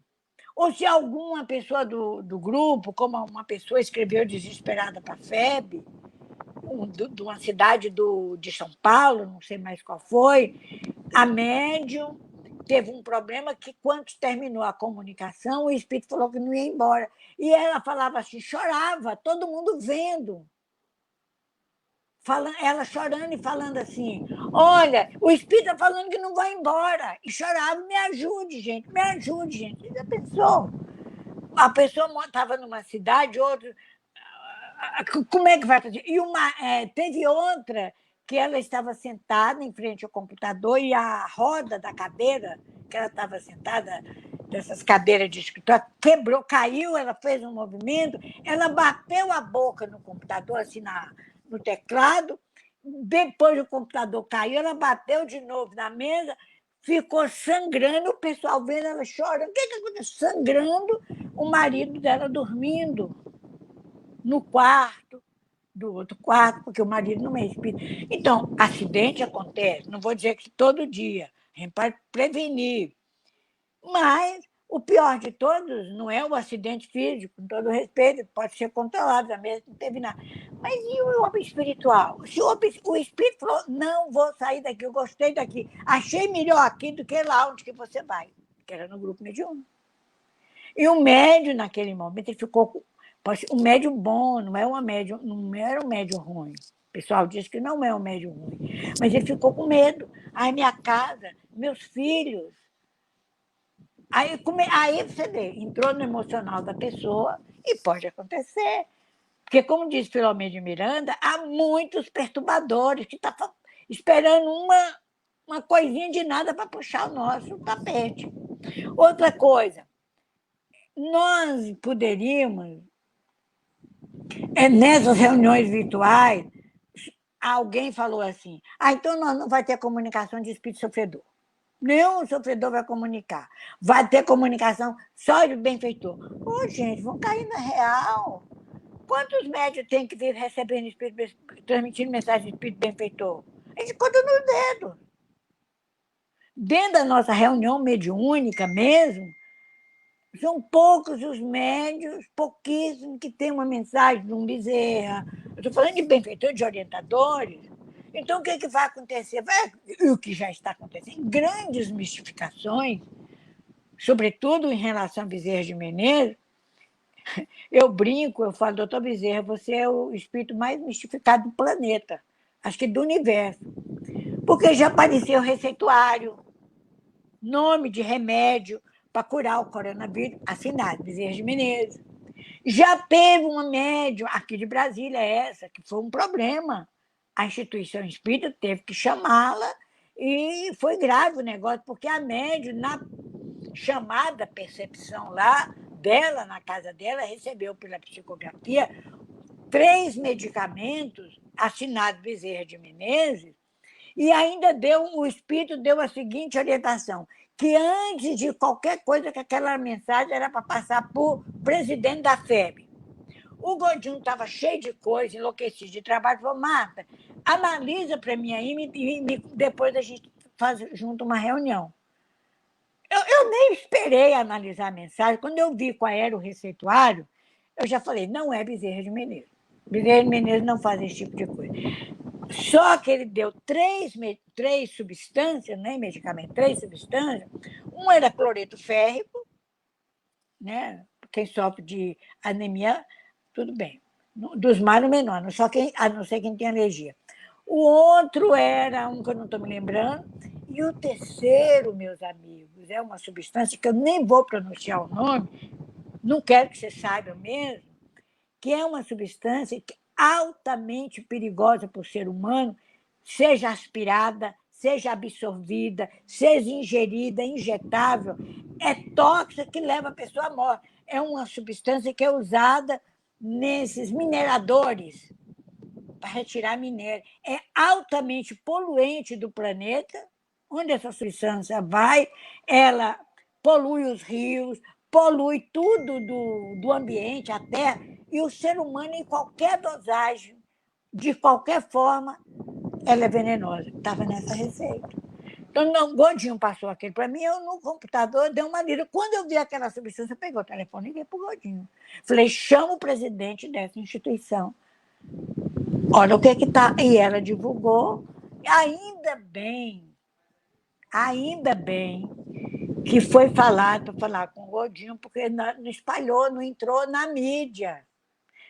ou se alguma pessoa do grupo, como uma pessoa escreveu desesperada para a FEB, de uma cidade de São Paulo, não sei mais qual foi, a médium teve um problema que, quando terminou a comunicação, o espírito falou que não ia embora. E ela falava assim, chorava, todo mundo vendo. Ela chorando e falando assim, olha, o espírito está falando que não vai embora. E chorava, me ajude, gente, me ajude, gente. Você já pensou? A pessoa estava numa cidade, outra. Como é que vai fazer? Teve outra que ela estava sentada em frente ao computador e a roda da cadeira, que ela estava sentada, dessas cadeiras de escritório, quebrou, caiu, ela fez um movimento, ela bateu a boca no computador, assim, no teclado, depois o computador caiu, ela bateu de novo na mesa, ficou sangrando, o pessoal vendo ela chorando. O que aconteceu? Sangrando, o marido dela dormindo no quarto do outro quarto, porque o marido não é espírita. Então, acidente acontece, não vou dizer que todo dia, a gente pode prevenir, mas o pior de todos não é o acidente físico, com todo respeito, pode ser controlado, a mesma não teve nada. Mas e o homem espiritual? Se o espírito falou, não vou sair daqui, eu gostei daqui, achei melhor aqui do que lá onde que você vai, que era no grupo mediúnico. E o médium, naquele momento, ele ficou. Um médium bom, não era um médium ruim. O pessoal diz que não é um médium ruim. Mas ele ficou com medo. Ai, minha casa, meus filhos. Aí você vê, entrou no emocional da pessoa e pode acontecer. Porque, como diz Filomeno de Miranda, há muitos perturbadores que estão esperando uma coisinha de nada para puxar o nosso tapete. Outra coisa, nós poderíamos, nessas reuniões virtuais, alguém falou assim, então nós não vai ter comunicação de espírito sofredor. Nenhum sofredor vai comunicar. Vai ter comunicação só de benfeitor. Ô, gente, vão cair na real. Quantos médios tem que vir recebendo espírito, transmitindo mensagem de espírito benfeitor? A gente conta nos dedos. Dentro da nossa reunião mediúnica mesmo, são poucos os médios, pouquíssimos, que têm uma mensagem de um Bezerra. Eu estou falando de benfeitores, de orientadores. Então, o que vai acontecer? O que já está acontecendo? Grandes mistificações, sobretudo em relação a Bezerra de Menezes. Eu brinco, eu falo, doutor Bezerra, você é o espírito mais mistificado do planeta, acho que do universo. Porque já apareceu receituário, nome de remédio para curar o coronavírus, assinado, Bezerra de Menezes. Já teve uma médium aqui de Brasília, essa, que foi um problema. A instituição espírita teve que chamá-la e foi grave o negócio, porque a médium, na chamada percepção lá dela, na casa dela, recebeu pela psicografia 3 medicamentos assinados Bezerra de Menezes, e ainda o espírito deu a seguinte orientação, que antes de qualquer coisa, que aquela mensagem era para passar por presidente da FEB. O Godinho estava cheio de coisa, enlouquecido de trabalho, falou, Marta, analisa para mim aí e depois a gente faz junto uma reunião. Eu nem esperei analisar a mensagem. Quando eu vi qual era o receituário, eu já falei, não é Bezerra de Menezes. Bezerra de Menezes não faz esse tipo de coisa. Só que ele deu três substâncias, né, medicamento, 3 substâncias. Um era cloreto férrico, né? Quem sofre de anemia, tudo bem. Dos males menor, a não ser quem tem alergia. O outro era um que eu não estou me lembrando, E o terceiro, meus amigos, é uma substância que eu nem vou pronunciar o nome, não quero que você saiba mesmo, que é uma substância altamente perigosa para o ser humano, seja aspirada, seja absorvida, seja ingerida, injetável, é tóxica que leva a pessoa à morte. É uma substância que é usada nesses mineradores para retirar minério. É altamente poluente do planeta, onde essa substância vai, ela polui os rios, polui tudo do ambiente, a terra, e o ser humano, em qualquer dosagem, de qualquer forma, ela é venenosa. Estava nessa receita. Então, não, o Godinho passou aquele para mim, eu no computador dei uma lida. Quando eu vi aquela substância, eu peguei o telefone e liguei para o Godinho. Falei, chama o presidente dessa instituição. Olha o que está. E ela divulgou. Ainda bem que foi falado para falar com o Godinho, porque não espalhou, não entrou na mídia,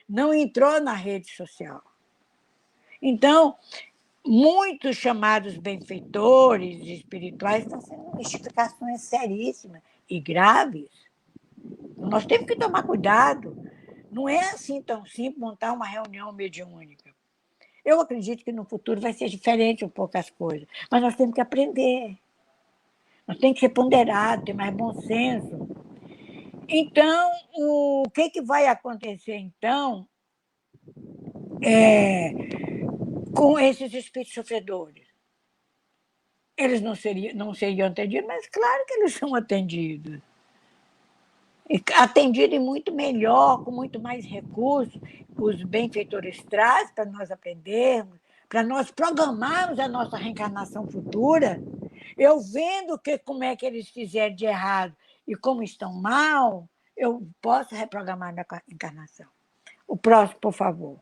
não entrou na rede social. Então, muitos chamados benfeitores espirituais estão sendo mistificações seríssimas e graves. Nós temos que tomar cuidado. Não é assim tão simples montar uma reunião mediúnica. Eu acredito que no futuro vai ser diferente um pouco as coisas, mas nós temos que aprender. Nós temos que ser ponderados, ter mais bom senso. Então, o que vai acontecer, então, com esses espíritos sofredores? Eles não seriam atendidos, mas claro que eles são atendidos. Atendido muito melhor, com muito mais recursos, os benfeitores trazem para nós aprendermos, para nós programarmos a nossa reencarnação futura. Eu vendo como é que eles fizeram de errado e como estão mal, eu posso reprogramar minha encarnação. O próximo, por favor.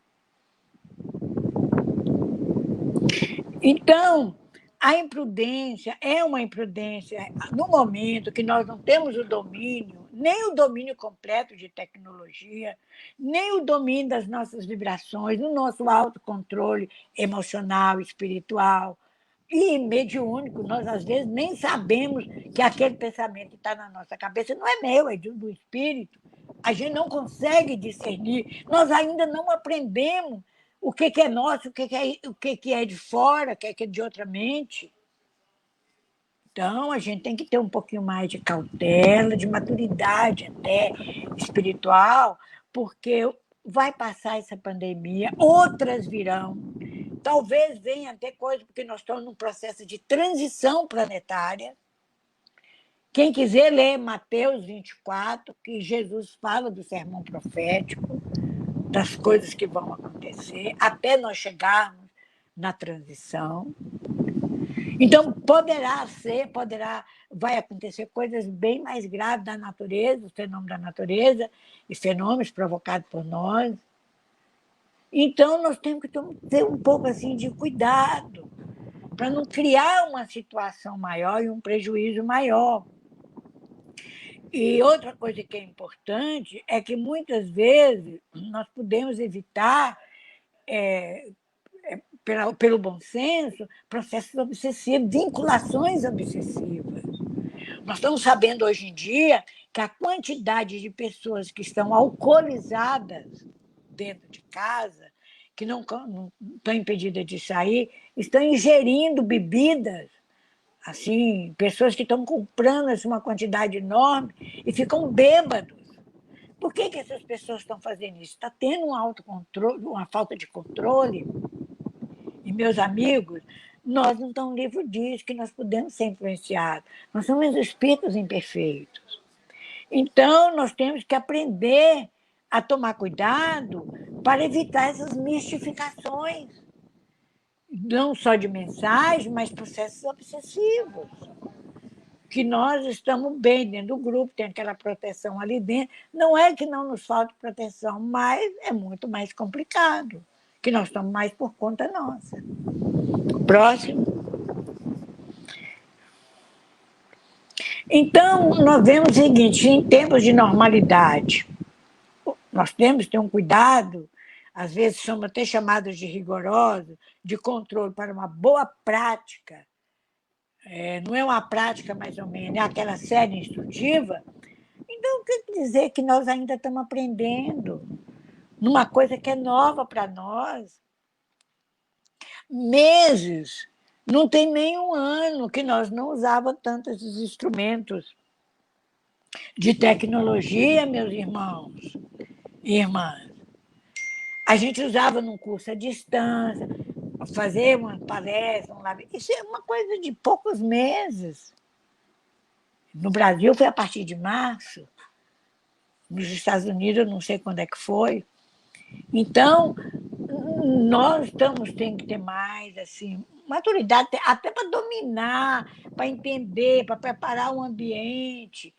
Então, a imprudência é uma imprudência no momento que nós não temos o domínio, nem o domínio completo de tecnologia, nem o domínio das nossas vibrações, do nosso autocontrole emocional, espiritual e mediúnico. Nós, às vezes, nem sabemos que aquele pensamento que está na nossa cabeça não é meu, é do espírito. A gente não consegue discernir, nós ainda não aprendemos o que é nosso, o que é de fora, o que é de outra mente. Então, a gente tem que ter um pouquinho mais de cautela, de maturidade até espiritual, porque vai passar essa pandemia, outras virão. Talvez venha até coisa, porque nós estamos num processo de transição planetária. Quem quiser ler Mateus 24, que Jesus fala do sermão profético, das coisas que vão acontecer, até nós chegarmos na transição. Então, vai acontecer coisas bem mais graves da natureza, os fenômenos da natureza e fenômenos provocados por nós. Então, nós temos que ter um pouco assim de cuidado para não criar uma situação maior e um prejuízo maior. E outra coisa que é importante é que, muitas vezes, nós podemos evitar, pelo bom senso, processos obsessivos, vinculações obsessivas. Nós estamos sabendo hoje em dia que a quantidade de pessoas que estão alcoolizadas dentro de casa, que não estão impedidas de sair, estão ingerindo bebidas, assim, pessoas que estão comprando assim, uma quantidade enorme e ficam bêbados. Por que essas pessoas estão fazendo isso? Está tendo um autocontrole, uma falta de controle. E, meus amigos, nós não estamos livres disso, que nós podemos ser influenciados. Nós somos espíritos imperfeitos. Então, nós temos que aprender a tomar cuidado para evitar essas mistificações, não só de mensagem, mas processos obsessivos. Que nós estamos bem dentro do grupo, tem aquela proteção ali dentro. Não é que não nos falte proteção, mas é muito mais complicado, que nós estamos mais por conta nossa. Próximo. Então, nós vemos o seguinte, em tempos de normalidade, nós temos que ter um cuidado, às vezes somos até chamados de rigorosos, de controle para uma boa prática não é uma prática mais ou menos, é aquela série instrutiva. Então, quer dizer que nós ainda estamos aprendendo numa coisa que é nova para nós. Meses, não tem nem um ano que nós não usávamos tantos instrumentos de tecnologia, meus irmãos e irmãs. A gente usava num curso à distância, fazer uma palestra, isso é uma coisa de poucos meses. No Brasil foi a partir de março, nos Estados Unidos eu não sei quando é que foi. Então, nós temos que ter mais assim, maturidade, até para dominar, para entender, para preparar o ambiente,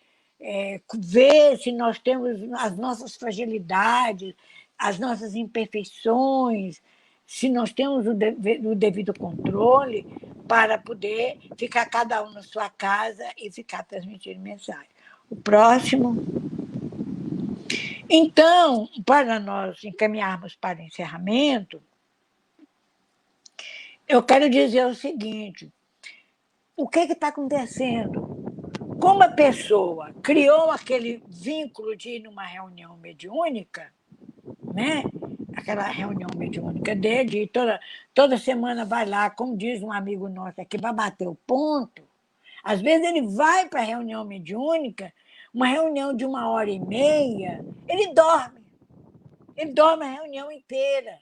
ver se nós temos as nossas fragilidades, as nossas imperfeições, se nós temos o devido controle para poder ficar cada um na sua casa e ficar transmitindo mensagem. O próximo. Então, para nós encaminharmos para o encerramento, eu quero dizer o seguinte: o que está acontecendo? Como a pessoa criou aquele vínculo de ir numa reunião mediúnica, né? Aquela reunião mediúnica dele, de toda semana vai lá, como diz um amigo nosso aqui, vai bater o ponto. Às vezes ele vai para a reunião mediúnica, uma reunião de 1h30, ele dorme. Ele dorme a reunião inteira.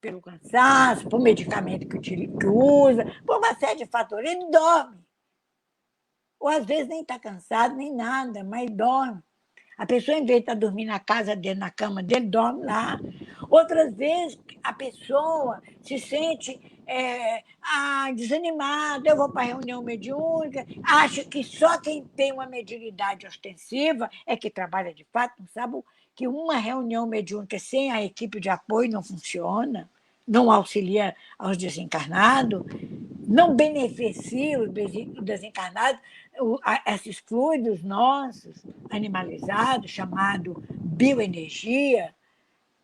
Pelo cansaço, por medicamento que usa, por uma série de fatores. Ele dorme. Ou às vezes nem está cansado, nem nada, mas dorme. A pessoa, em vez de estar dormindo na casa dele, na cama dele, dorme lá. Outras vezes, a pessoa se sente desanimada. Eu vou para a reunião mediúnica, acha que só quem tem uma mediunidade ostensiva é que trabalha de fato, não sabe que uma reunião mediúnica sem a equipe de apoio não funciona, não auxilia aos desencarnados, não beneficia os desencarnados, esses fluidos nossos, animalizados, chamado bioenergia,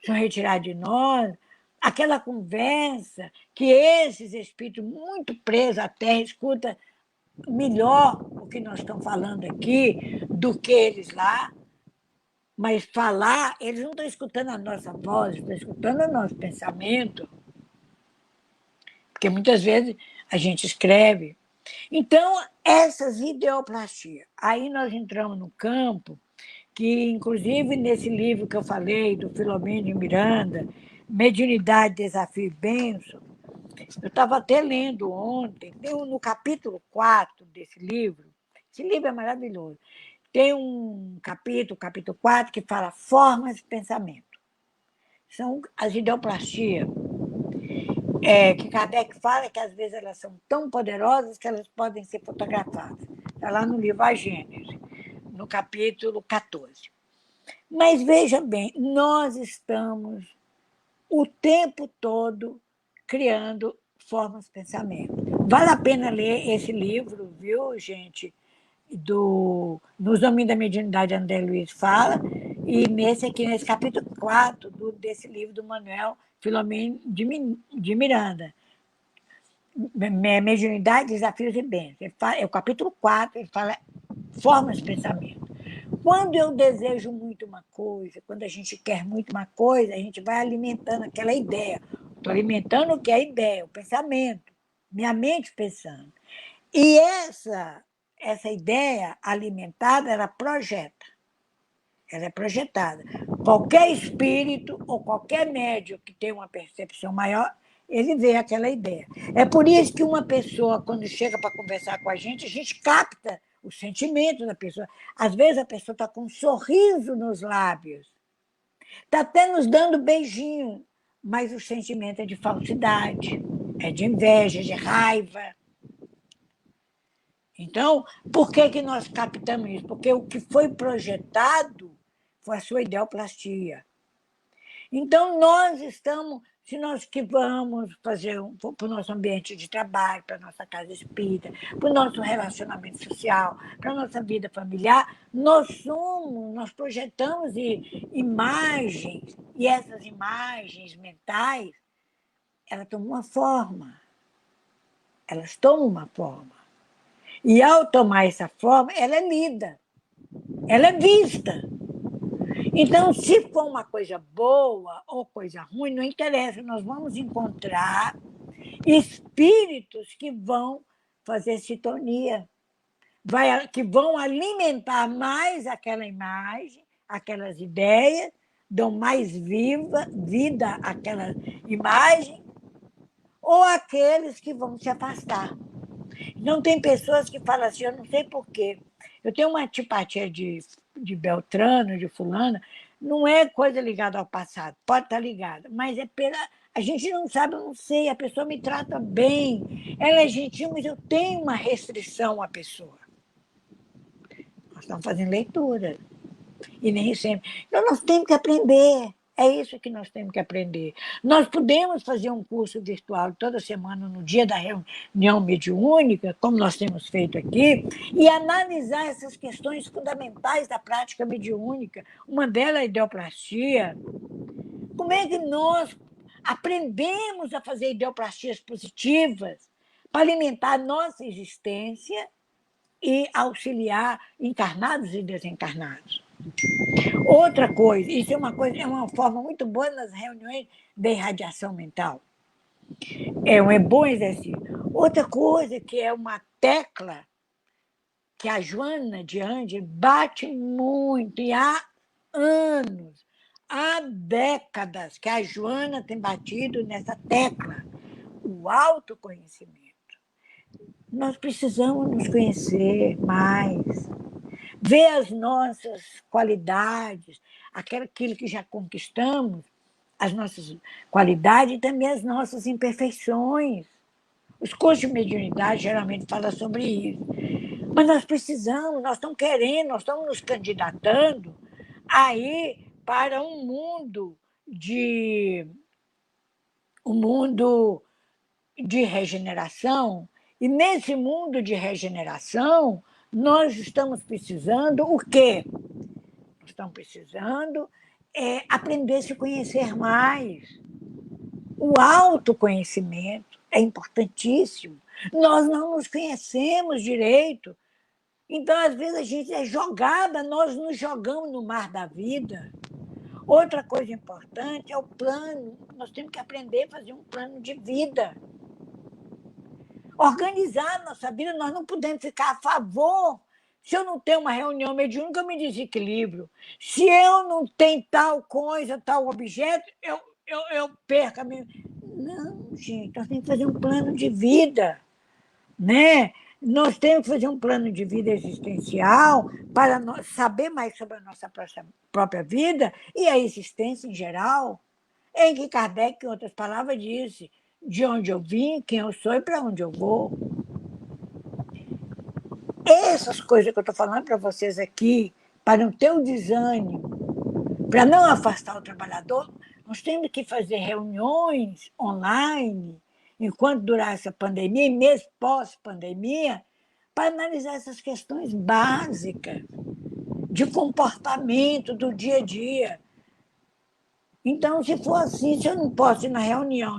são retirados de nós. Aquela conversa que esses espíritos muito presos à Terra escutam melhor o que nós estamos falando aqui do que eles lá, mas falar, eles não estão escutando a nossa voz, estão escutando o nosso pensamento, porque muitas vezes a gente escreve. Então, essas ideoplastias, aí nós entramos no campo que, inclusive, nesse livro que eu falei, do Filomeno de Miranda, Mediunidade, Desafio e Bênção, eu estava até lendo ontem, no capítulo 4 desse livro, esse livro é maravilhoso, tem um capítulo, capítulo 4, que fala formas de pensamento. São as ideoplastias, que Kardec fala que às vezes elas são tão poderosas que elas podem ser fotografadas. Está lá no livro A Gênese, no capítulo 14. Mas veja bem, nós estamos o tempo todo criando formas de pensamento. Vale a pena ler esse livro, viu, gente? Nos Domínios da Mediunidade, André Luiz fala, e nesse capítulo 4 desse livro do Manuel Filomeno de Miranda, Mediunidade, Desafios e Bênçãos. É o capítulo 4, ele fala formas de pensamento. Quando eu desejo muito uma coisa, quando a gente quer muito uma coisa, a gente vai alimentando aquela ideia. Estou alimentando o que é a ideia, o pensamento, minha mente pensando. E essa ideia alimentada, ela projeta. Ela é projetada. Qualquer espírito ou qualquer médium que tenha uma percepção maior, ele vê aquela ideia. É por isso que uma pessoa, quando chega para conversar com a gente capta o sentimento da pessoa. Às vezes a pessoa está com um sorriso nos lábios, está até nos dando beijinho, mas o sentimento é de falsidade, é de inveja, de raiva. Então, por que nós captamos isso? Porque o que foi projetado foi a sua ideoplastia. Então, nós estamos, se nós que vamos fazer para o nosso ambiente de trabalho, para a nossa casa espírita, para o nosso relacionamento social, para a nossa vida familiar, nós projetamos imagens, e essas imagens mentais, elas tomam uma forma. elas tomam uma forma. E, ao tomar essa forma, ela é lida, ela é vista. Então, se for uma coisa boa ou coisa ruim, não interessa, nós vamos encontrar espíritos que vão fazer sintonia, que vão alimentar mais aquela imagem, aquelas ideias, dão mais vida àquela imagem, ou aqueles que vão se afastar. Não tem pessoas que falam assim, eu não sei por quê. Eu tenho uma antipatia de Beltrano, de fulana, não é coisa ligada ao passado, pode estar ligada, mas é pela. A gente não sabe, eu não sei, a pessoa me trata bem, ela é gentil, mas eu tenho uma restrição à pessoa. Nós estamos fazendo leitura. E nem sempre. Então, nós temos que aprender. É isso que nós temos que aprender. Nós podemos fazer um curso virtual toda semana, no dia da reunião mediúnica, como nós temos feito aqui, e analisar essas questões fundamentais da prática mediúnica. Uma delas é a ideoplastia. Como é que nós aprendemos a fazer ideoplastias positivas para alimentar a nossa existência e auxiliar encarnados e desencarnados? Outra coisa, isso é uma forma muito boa nas reuniões de irradiação mental. É um bom exercício. Outra coisa que é uma tecla que a Joana de Ângeles bate muito, e há anos, há décadas que a Joana tem batido nessa tecla, o autoconhecimento. Nós precisamos nos conhecer mais, ver as nossas qualidades, aquilo que já conquistamos, as nossas qualidades e também as nossas imperfeições. Os cursos de mediunidade geralmente falam sobre isso. Mas nós precisamos, nós estamos querendo, nós estamos nos candidatando aí para um mundo de regeneração, e nesse mundo de regeneração, nós estamos precisando o quê? Nós estamos precisando aprender a se conhecer mais. O autoconhecimento é importantíssimo. Nós não nos conhecemos direito. Então, às vezes, a gente é jogada, nós nos jogamos no mar da vida. Outra coisa importante é o plano. Nós temos que aprender a fazer um plano de vida. Organizar a nossa vida, nós não podemos ficar a favor. Se eu não tenho uma reunião mediúnica, eu me desequilibro. Se eu não tenho tal coisa, tal objeto, eu perco a minha. Não, gente, nós temos que fazer um plano de vida, né? Nós temos que fazer um plano de vida existencial para saber mais sobre a nossa própria vida e a existência em geral. Em que Kardec, em outras palavras, disse de onde eu vim, quem eu sou e para onde eu vou. Essas coisas que eu estou falando para vocês aqui, para não ter o desânimo, para não afastar o trabalhador, nós temos que fazer reuniões online, enquanto durar essa pandemia, e mesmo pós-pandemia, para analisar essas questões básicas de comportamento do dia a dia. Então, se for assim, se eu não posso ir na reunião,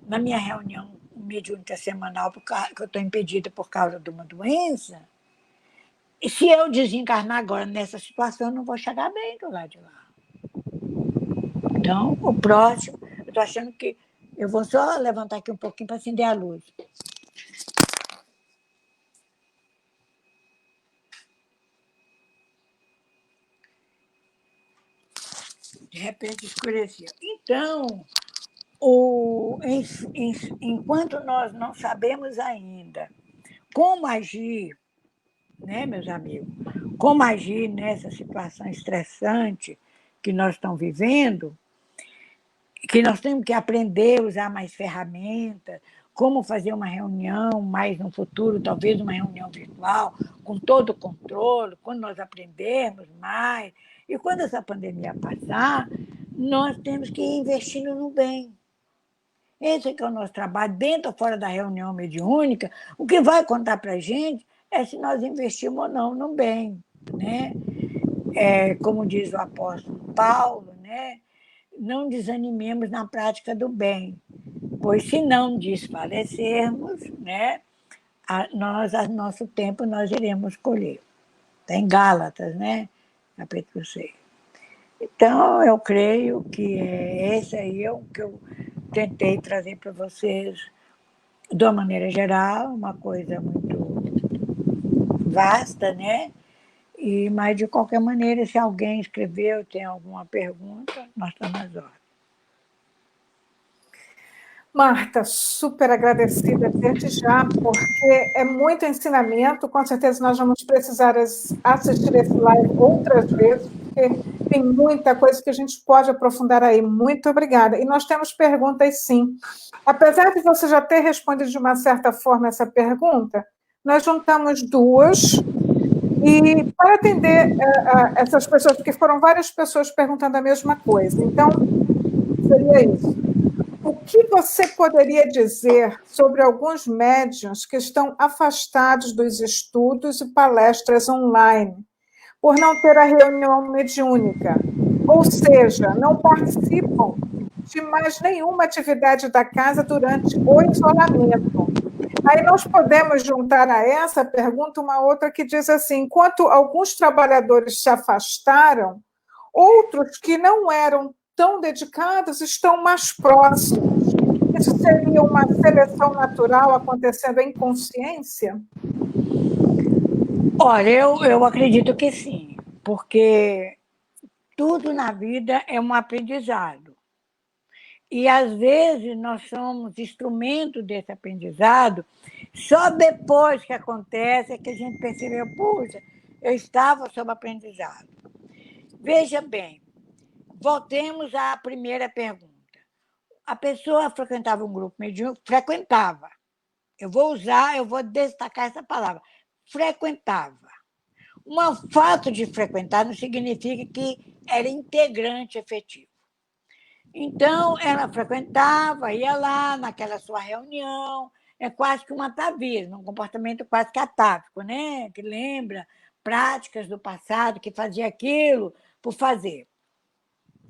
na minha reunião mediúnica semanal, porque eu estou impedida por causa de uma doença, e se eu desencarnar agora nessa situação, eu não vou chegar bem do lado de lá. Então, o próximo, eu estou achando que eu vou só levantar aqui um pouquinho para acender a luz. De repente escureceu. Então, enquanto nós não sabemos ainda como agir, né, meus amigos, como agir nessa situação estressante que nós estamos vivendo, que nós temos que aprender a usar mais ferramentas, como fazer uma reunião mais no futuro, talvez uma reunião virtual, com todo o controle, quando nós aprendermos mais. E quando essa pandemia passar, nós temos que ir investindo no bem. Esse é que é o nosso trabalho, dentro ou fora da reunião mediúnica. O que vai contar para a gente é se nós investimos ou não no bem. Né? Como diz o apóstolo Paulo, né? Não desanimemos na prática do bem. pois se não desfalecermos, né, nosso tempo nós iremos colher. Está em Gálatas, né? Capítulo 6. Então, eu creio que esse aí é o que eu tentei trazer para vocês, de uma maneira geral, uma coisa muito vasta, né? Mas, de qualquer maneira, se alguém escreveu, tem alguma pergunta, nós estamos às ordens. Marta, super agradecida desde já, porque é muito ensinamento. Com certeza nós vamos precisar assistir esse live outras vezes, porque tem muita coisa que a gente pode aprofundar aí. Muito obrigada. E nós temos perguntas, sim. Apesar de você já ter respondido de uma certa forma essa pergunta, nós juntamos duas. E para atender essas pessoas, porque foram várias pessoas perguntando a mesma coisa. Então, seria isso. O que você poderia dizer sobre alguns médiuns que estão afastados dos estudos e palestras online, por não ter a reunião mediúnica? Ou seja, não participam de mais nenhuma atividade da casa durante o isolamento. Aí nós podemos juntar a essa pergunta uma outra que diz assim: enquanto alguns trabalhadores se afastaram, outros que não eram tão dedicados estão mais próximos. Isso seria uma seleção natural acontecendo em consciência? Olha, eu acredito que sim, porque tudo na vida é um aprendizado. E, às vezes, nós somos instrumento desse aprendizado, só depois que acontece é que a gente percebeu, puxa, eu estava sob aprendizado. Veja bem, voltemos à primeira pergunta. A pessoa frequentava um grupo mediúnico? Frequentava. Eu vou destacar essa palavra. Frequentava. O fato de frequentar não significa que era integrante efetivo. Então, ela frequentava, ia lá naquela sua reunião, é quase que um atavismo, um comportamento quase que atávico, né? Que lembra práticas do passado, que fazia aquilo por fazer.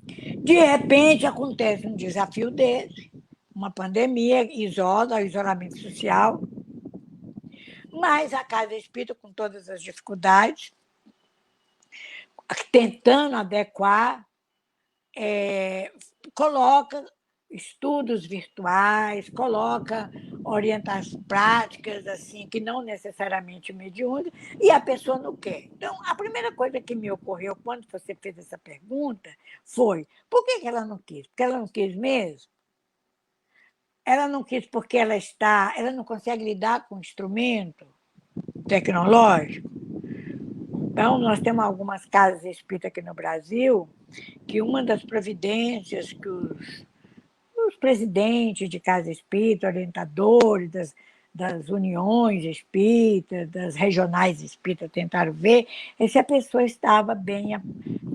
De repente, acontece um desafio desse, uma pandemia, isolamento social, mas a Casa Espírita, com todas as dificuldades, tentando adequar, coloca estudos virtuais, coloca orientações práticas, assim, que não necessariamente mediúnicas, e a pessoa não quer. Então, a primeira coisa que me ocorreu quando você fez essa pergunta foi: por que ela não quis? Porque ela não quis mesmo? Ela não quis porque ela não consegue lidar com o instrumento tecnológico? Então, nós temos algumas casas espíritas aqui no Brasil que uma das providências que os presidentes de casa espírita, orientadores das uniões espíritas, das regionais espíritas tentaram ver é se a pessoa estava bem,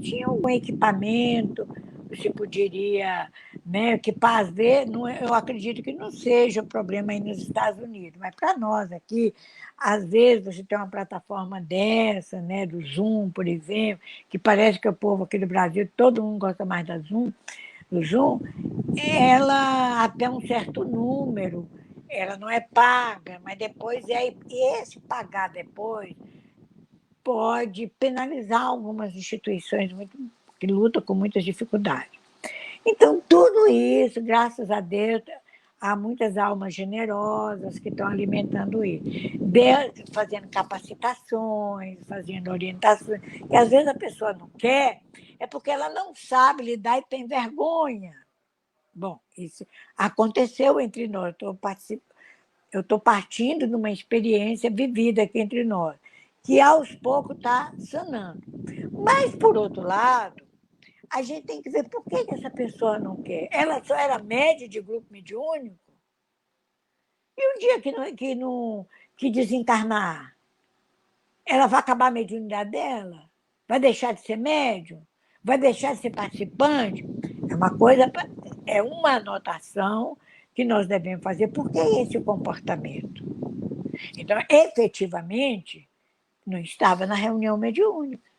tinha algum equipamento, se poderia, né, que para ver, eu acredito que não seja o problema aí nos Estados Unidos, mas para nós aqui, às vezes você tem uma plataforma dessa, né, do Zoom, por exemplo, que parece que o povo aqui do Brasil, todo mundo gosta mais do Zoom, ela até um certo número, ela não é paga, mas depois e esse pagar depois pode penalizar algumas instituições que lutam com muitas dificuldades. Então, tudo isso, graças a Deus, há muitas almas generosas que estão alimentando isso, fazendo capacitações, fazendo orientações, e às vezes a pessoa não quer, é porque ela não sabe lidar e tem vergonha. Bom, isso aconteceu entre nós. Eu estou partindo de uma experiência vivida aqui entre nós, que aos poucos está sanando. Mas, por outro lado, a gente tem que ver por que essa pessoa não quer. Ela só era média de grupo mediúnico? E o dia que desencarnar? Ela vai acabar a mediunidade dela? Vai deixar de ser médium? Vai deixar de ser participante? É uma coisa, é uma anotação que nós devemos fazer. Por que esse comportamento? Então, efetivamente, não estava na reunião mediúnica.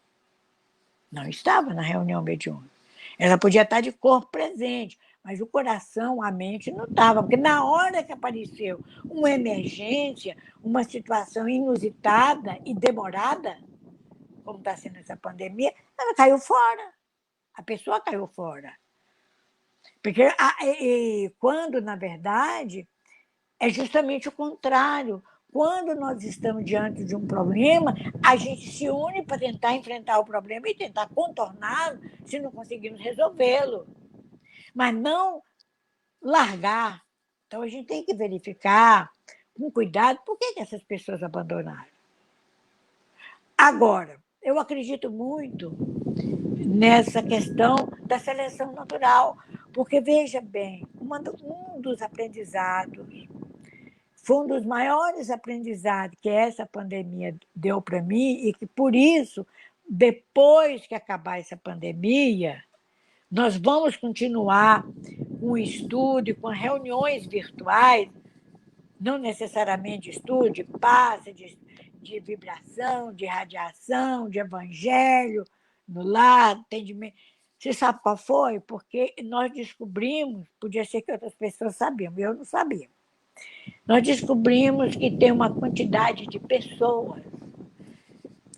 Não estava na reunião mediúnica. Ela podia estar de corpo presente, mas o coração, a mente não estava, porque na hora que apareceu uma emergência, uma situação inusitada e demorada, como está sendo essa pandemia, ela caiu fora, a pessoa caiu fora. Porque quando, na verdade, é justamente o contrário. Quando nós estamos diante de um problema, a gente se une para tentar enfrentar o problema e tentar contorná-lo se não conseguirmos resolvê-lo. Mas não largar. Então, a gente tem que verificar com cuidado por que essas pessoas abandonaram. Agora, eu acredito muito nessa questão da seleção natural, porque, veja bem, um dos aprendizados, foi um dos maiores aprendizados que essa pandemia deu para mim, e que, por isso, depois que acabar essa pandemia, nós vamos continuar com o estudo, com reuniões virtuais, não necessariamente estudo, de passe, de vibração, de radiação, de evangelho, no lar, atendimento. Você sabe qual foi? Porque nós descobrimos, podia ser que outras pessoas sabiam, eu não sabia. Nós descobrimos que tem uma quantidade de pessoas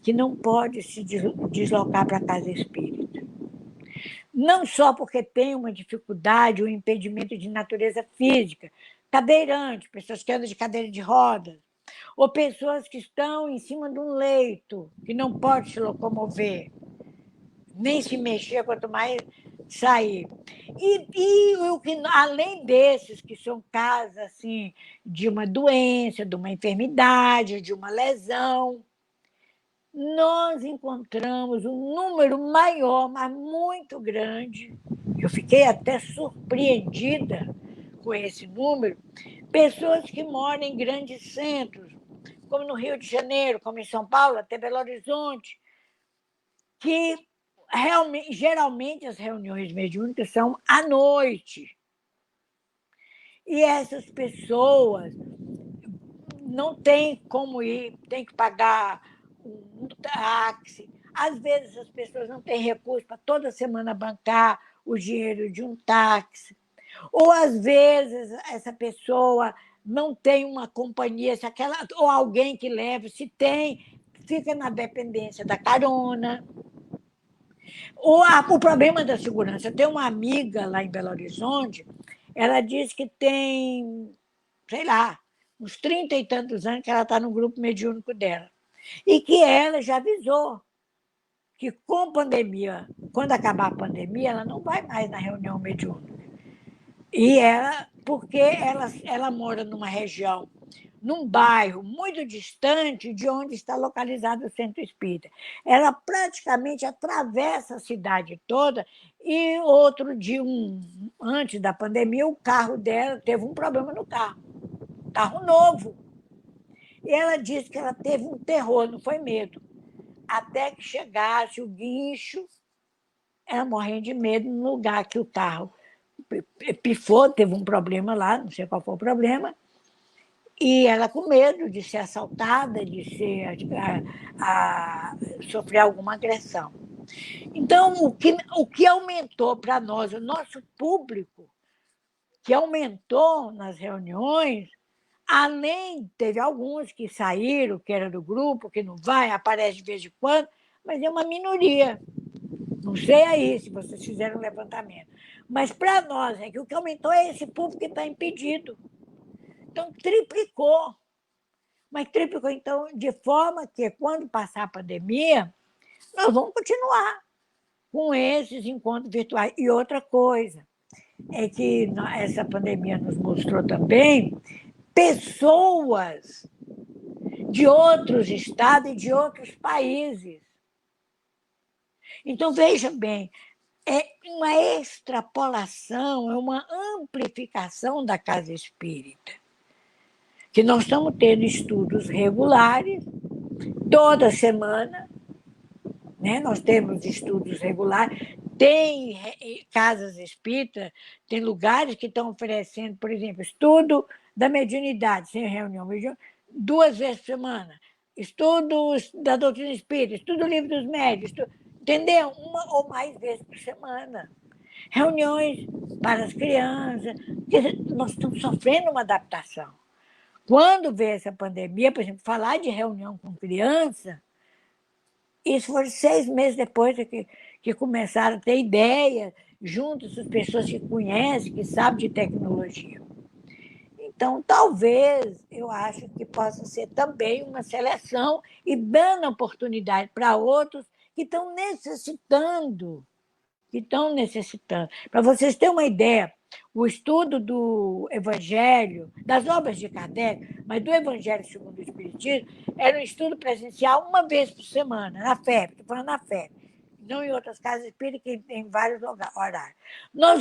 que não pode se deslocar para a casa espírita. Não só porque tem uma dificuldade, um impedimento de natureza física, cadeirante, pessoas que andam de cadeira de rodas, ou pessoas que estão em cima de um leito, que não pode se locomover, nem se mexer, quanto mais sair. O que, além desses, que são casos assim, de uma doença, de uma enfermidade, de uma lesão, nós encontramos um número maior, mas muito grande. Eu fiquei até surpreendida com esse número. Pessoas que moram em grandes centros, como no Rio de Janeiro, como em São Paulo, até Belo Horizonte, que geralmente as reuniões mediúnicas são à noite. E essas pessoas não têm como ir, tem que pagar um táxi. Às vezes as pessoas não têm recurso para toda semana bancar o dinheiro de um táxi. Ou às vezes essa pessoa não tem uma companhia, ou alguém que leve, se tem, fica na dependência da carona. O problema da segurança. Eu tenho uma amiga lá em Belo Horizonte, ela diz que tem, sei lá, uns 30 e tantos anos que ela está no grupo mediúnico dela. E que ela já avisou que com pandemia, quando acabar a pandemia, ela não vai mais na reunião mediúnica. E porque ela mora numa região, num bairro muito distante de onde está localizado o centro espírita. Ela praticamente atravessa a cidade toda, e outro dia, antes da pandemia, o carro dela teve um problema no carro novo. E ela disse que ela teve um terror, não foi medo, até que chegasse o guincho, ela morrendo de medo no lugar que o carro pifou, teve um problema lá, não sei qual foi o problema, e ela com medo de ser assaltada, de sofrer alguma agressão. Então, o que aumentou para nós, o nosso público, que aumentou nas reuniões, além, teve alguns que saíram, que era do grupo, que não vai, aparece de vez em quando, mas é uma minoria. Não sei aí se vocês fizeram um levantamento. Mas para nós é que o que aumentou é esse público que está impedido. Então, triplicou. Mas triplicou, então, de forma que, quando passar a pandemia, nós vamos continuar com esses encontros virtuais. E outra coisa é que essa pandemia nos mostrou também pessoas de outros estados e de outros países. Então, veja bem, é uma extrapolação, é uma amplificação da casa espírita, que nós estamos tendo estudos regulares, toda semana, né? Nós temos estudos regulares, tem casas espíritas, tem lugares que estão oferecendo, por exemplo, estudo da mediunidade, sem reunião mediúnica, 2 vezes por semana, estudos da doutrina espírita, estudo do livro dos médios, entendeu? 1 ou mais vezes por semana. reuniões para as crianças. Quer dizer, nós estamos sofrendo uma adaptação. Quando veio essa pandemia, por exemplo, falar de reunião com criança, isso foi 6 meses depois que começaram a ter ideia, junto as pessoas que conhecem, que sabem de tecnologia. Então, talvez, eu acho que possa ser também uma seleção e dando oportunidade para outros que estão necessitando. Para vocês terem uma ideia, o estudo do Evangelho, das obras de Kardec, mas do Evangelho segundo o Espiritismo, era um estudo presencial uma vez por semana, na FEB, estou falando na FEB, não em outras casas espíritas, que tem vários horários.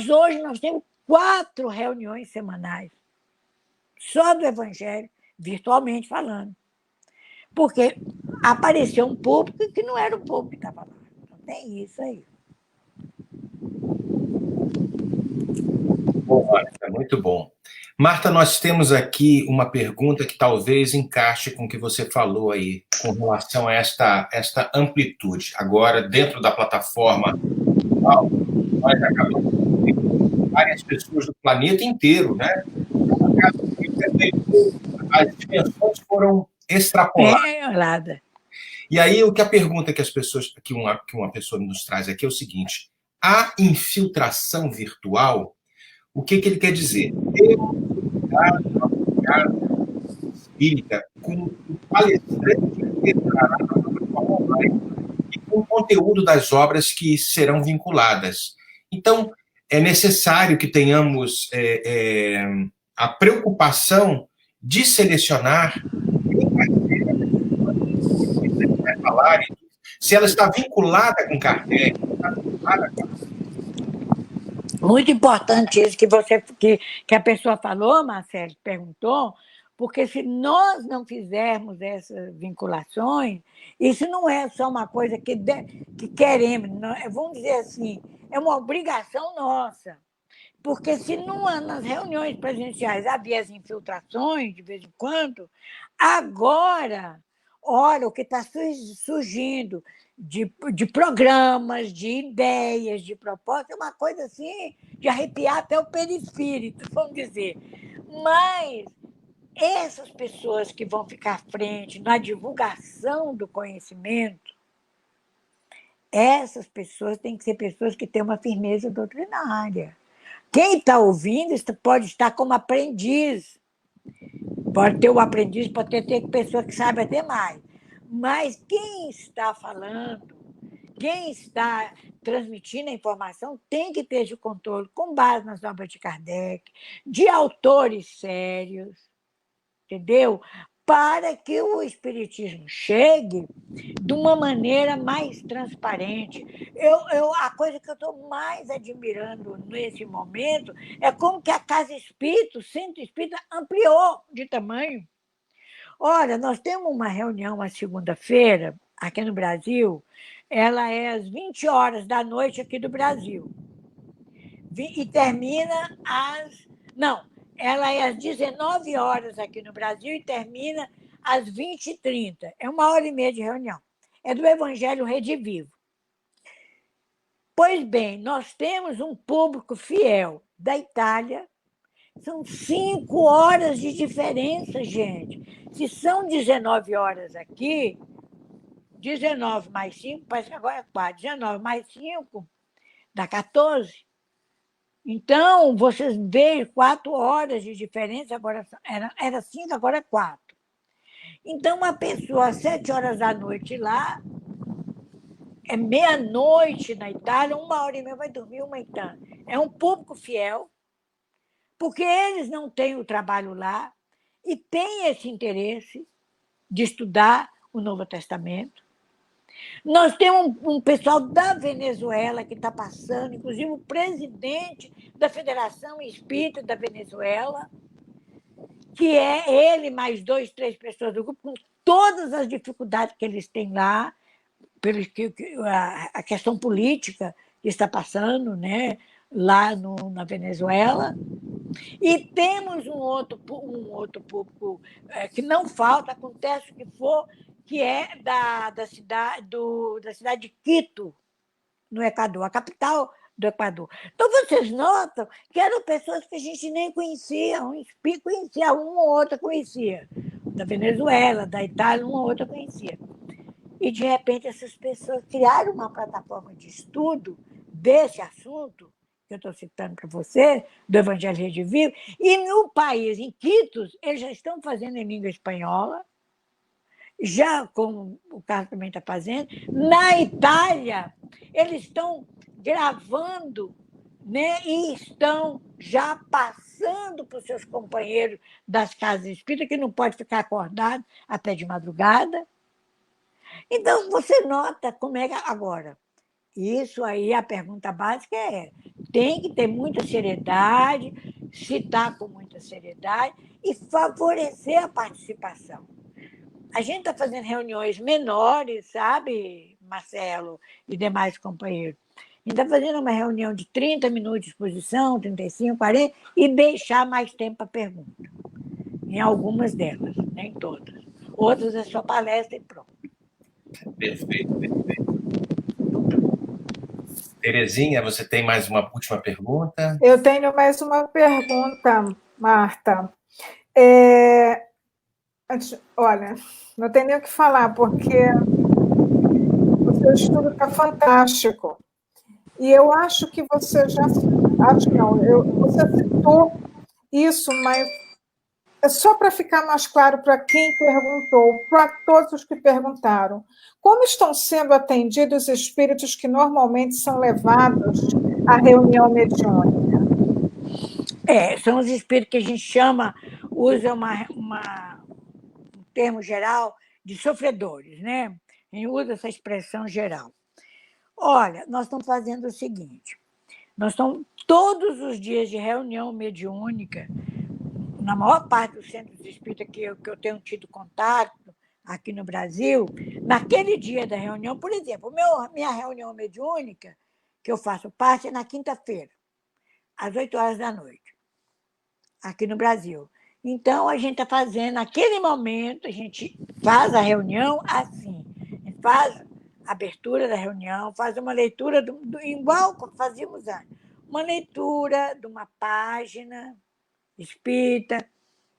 Hoje, temos 4 reuniões semanais, só do Evangelho, virtualmente falando. Porque apareceu um público que não era o público que estava lá. Então, tem isso aí. Bom, Marta, muito bom. Marta, nós temos aqui uma pergunta que talvez encaixe com o que você falou aí, com relação a esta amplitude. Agora, dentro da plataforma, nós acabamos com várias pessoas do planeta inteiro, né? As dimensões foram extrapoladas. E aí, a pergunta que uma pessoa nos traz aqui é o seguinte: a infiltração virtual, o que ele quer dizer? Espírita com um palestrante que entrará na plataforma online e com o conteúdo das obras que serão vinculadas. Então, é necessário que tenhamos a preocupação de selecionar se ela está vinculada com Kardec, está vinculada com... Muito importante isso que a pessoa falou, Marcelo, perguntou, porque se nós não fizermos essas vinculações, isso não é só uma coisa que queremos, não, vamos dizer assim, é uma obrigação nossa. Porque se nas reuniões presenciais havia as infiltrações, de vez em quando, agora, olha, o que está surgindo de programas, de ideias, de propostas, é uma coisa assim, de arrepiar até o perispírito, vamos dizer. Mas essas pessoas que vão ficar à frente na divulgação do conhecimento, essas pessoas têm que ser pessoas que têm uma firmeza doutrinária. Quem está ouvindo pode estar como aprendiz. Pode ter o aprendiz, pode ter pessoa que saiba até mais. Mas quem está falando, quem está transmitindo a informação, tem que ter o controle com base nas obras de Kardec, de autores sérios, entendeu? Para que o Espiritismo chegue de uma maneira mais transparente. A coisa que eu estou mais admirando nesse momento é como que a Casa Espírita, o Centro Espírita, ampliou de tamanho. Olha, nós temos uma reunião, a segunda-feira, aqui no Brasil, ela é às 20 horas da noite aqui do Brasil. E termina às... Não, ela é às 19 horas aqui no Brasil e termina às 20h30. É 1h30 de reunião. É do Evangelho Redivivo. Pois bem, nós temos um público fiel da Itália. São 5 horas de diferença, gente. Se são 19 horas aqui, 19 mais 5, parece que agora é 4. 19 mais 5 dá 14. Então, vocês veem 4 horas de diferença, agora era 5, agora é 4. Então, uma pessoa às 7 horas da noite lá, é meia-noite na Itália, 1h30 vai dormir, 1h30. É um público fiel, porque eles não têm o trabalho lá e têm esse interesse de estudar o Novo Testamento. Nós temos um pessoal da Venezuela que está passando, inclusive o presidente da Federação Espírita da Venezuela, que é ele mais 2, 3 pessoas do grupo, com todas as dificuldades que eles têm lá, a questão política que está passando, né, lá na Venezuela. E temos um outro público que não falta, acontece o que for, que é da cidade de Quito, no Equador, a capital do Equador. Então, vocês notam que eram pessoas que a gente nem conhecia, um espírito conhecia, um ou outro conhecia. Da Venezuela, da Itália, um ou outro conhecia. E, de repente, essas pessoas criaram uma plataforma de estudo desse assunto, que eu estou citando para você, do Evangelho Redivivo, e no país, em Quitos, eles já estão fazendo em língua espanhola, já como o Carlos também está fazendo. Na Itália, eles estão gravando, né, e estão já passando para os seus companheiros das casas espíritas, que não pode ficar acordado até de madrugada. Então, você nota como é que... Agora, isso aí, a pergunta básica tem que ter muita seriedade, citar com muita seriedade e favorecer a participação. A gente está fazendo reuniões menores, sabe, Marcelo e demais companheiros? A gente está fazendo uma reunião de 30 minutos de exposição, 35, 40, e deixar mais tempo para pergunta. Em algumas delas, nem todas. Outras é só palestra e pronto. Perfeito, perfeito. Terezinha, você tem mais uma última pergunta? Eu tenho mais uma pergunta, Marta. Olha, não tem nem o que falar, porque o seu estudo está fantástico. E eu acho que você já... Acho não, você citou isso, mas é só para ficar mais claro para quem perguntou, para todos os que perguntaram. Como estão sendo atendidos os espíritos que normalmente são levados à reunião mediúnica? São os espíritos que a gente chama, usa um termo geral de sofredores, né? A gente usa essa expressão geral. Olha, nós estamos fazendo o seguinte, nós estamos todos os dias de reunião mediúnica, na maior parte dos centros espíritas que eu tenho tido contato aqui no Brasil, naquele dia da reunião, por exemplo, minha reunião mediúnica, que eu faço parte, é na quinta-feira, às 8 horas da noite, aqui no Brasil. Então, a gente está fazendo, naquele momento, a gente faz a reunião assim, a gente faz a abertura da reunião, faz uma leitura, igual que fazíamos antes, uma leitura de uma página espírita,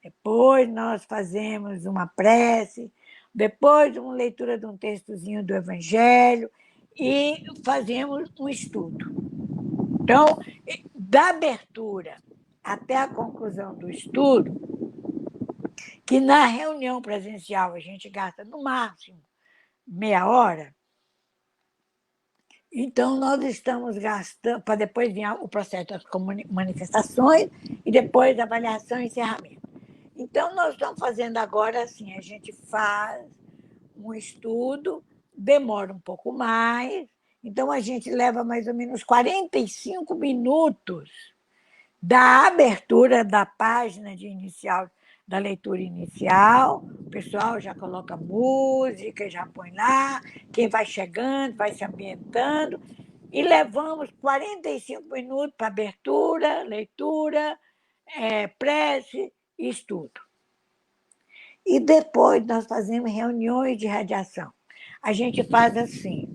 depois nós fazemos uma prece, depois uma leitura de um textozinho do Evangelho e fazemos um estudo. Então, da abertura até a conclusão do estudo, que na reunião presencial a gente gasta no máximo meia hora, então nós estamos gastando, para depois vir o processo das manifestações e depois a avaliação e encerramento. Então, nós estamos fazendo agora assim, a gente faz um estudo, demora um pouco mais, então a gente leva mais ou menos 45 minutos da abertura da página de inicial, da leitura inicial, o pessoal já coloca música, já põe lá, quem vai chegando, vai se ambientando, e levamos 45 minutos para abertura, leitura, prece e estudo. E depois nós fazemos reuniões de radiação. A gente faz assim,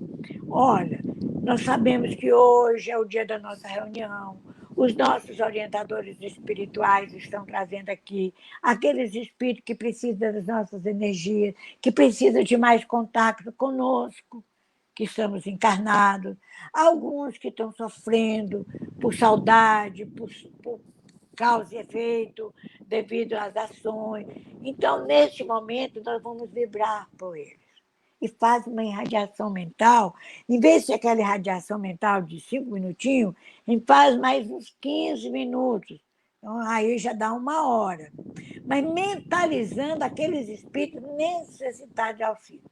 olha, nós sabemos que hoje é o dia da nossa reunião, os nossos orientadores espirituais estão trazendo aqui aqueles espíritos que precisam das nossas energias, que precisam de mais contato conosco, que estamos encarnados, alguns que estão sofrendo por saudade, por causa e efeito, devido às ações. Então, neste momento, nós vamos vibrar por eles. E faz uma irradiação mental, em vez de aquela irradiação mental de 5 minutinhos, a gente faz mais uns 15 minutos. Então, aí já dá 1 hora. Mas mentalizando aqueles espíritos necessitados de auxílio.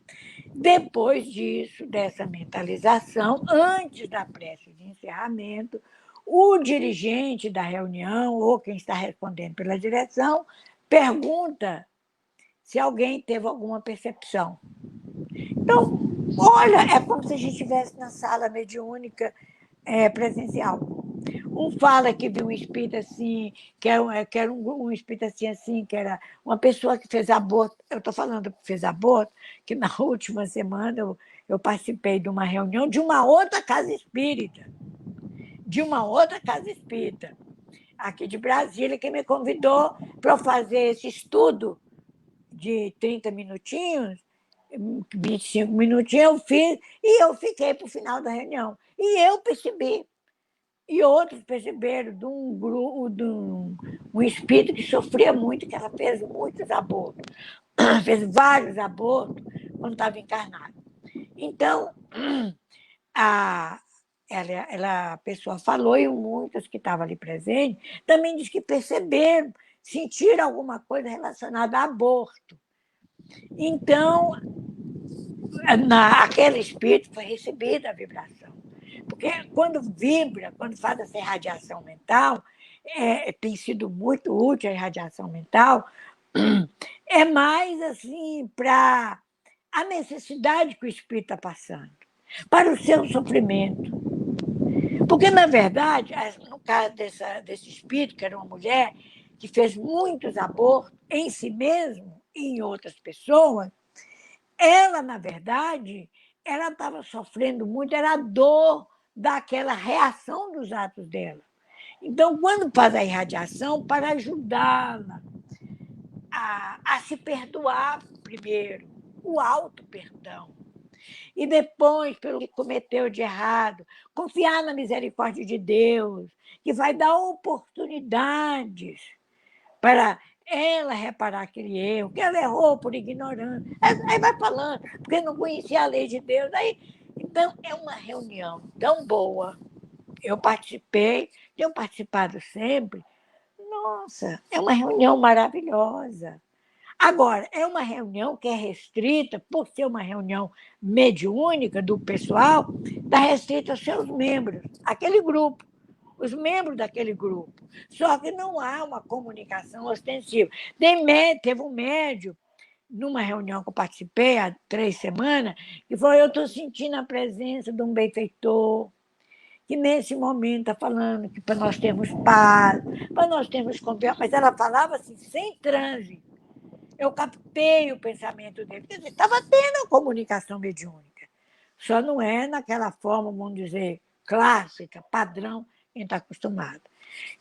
Depois disso, dessa mentalização, antes da prece de encerramento, o dirigente da reunião, ou quem está respondendo pela direção, pergunta se alguém teve alguma percepção. Então, olha, é como se a gente estivesse na sala mediúnica presencial. Um fala que viu um espírito assim, que era um espírito assim, que era uma pessoa que fez aborto. Eu estou falando que fez aborto, que na última semana eu participei de uma reunião de uma outra casa espírita, de uma outra casa espírita, aqui de Brasília, que me convidou para eu fazer esse estudo de 30 minutinhos, 25 minutinhos eu fiz, e eu fiquei para o final da reunião. E eu percebi, e outros perceberam, de um espírito que sofria muito, que ela fez muitos abortos, fez vários abortos quando estava encarnada. Então, a pessoa falou, e muitas que estavam ali presentes também disse que perceberam, sentiram alguma coisa relacionada a aborto. Então, aquele espírito foi recebida a vibração. Porque quando vibra, quando faz essa irradiação mental, tem sido muito útil a irradiação mental, é mais assim para a necessidade que o espírito está passando, para o seu sofrimento. Porque, na verdade, no caso desse espírito, que era uma mulher que fez muitos abortos em si mesmo e em outras pessoas, ela, na verdade, ela estava sofrendo muito, era a dor daquela reação dos atos dela. Então, quando faz a irradiação, para ajudá-la a se perdoar primeiro, o auto-perdão. E depois, pelo que cometeu de errado, confiar na misericórdia de Deus, que vai dar oportunidades para ela reparar aquele erro, que ela errou por ignorância. Aí vai falando, porque não conhecia a lei de Deus. Então, é uma reunião tão boa. Eu participei, tenho participado sempre. Nossa, é uma reunião maravilhosa. Agora, é uma reunião que é restrita, por ser uma reunião mediúnica do pessoal, está restrita aos seus membros, aquele grupo, os membros daquele grupo. Só que não há uma comunicação ostensiva. Teve um médium, numa reunião que eu participei há 3 semanas, que falou: eu estou sentindo a presença de um benfeitor, que nesse momento está falando que para nós termos paz, para nós termos confiança, mas ela falava assim, sem transe. Eu captei o pensamento dele. Quer dizer, estava tendo a comunicação mediúnica. Só não é naquela forma, vamos dizer, clássica, padrão, que a gente está acostumado.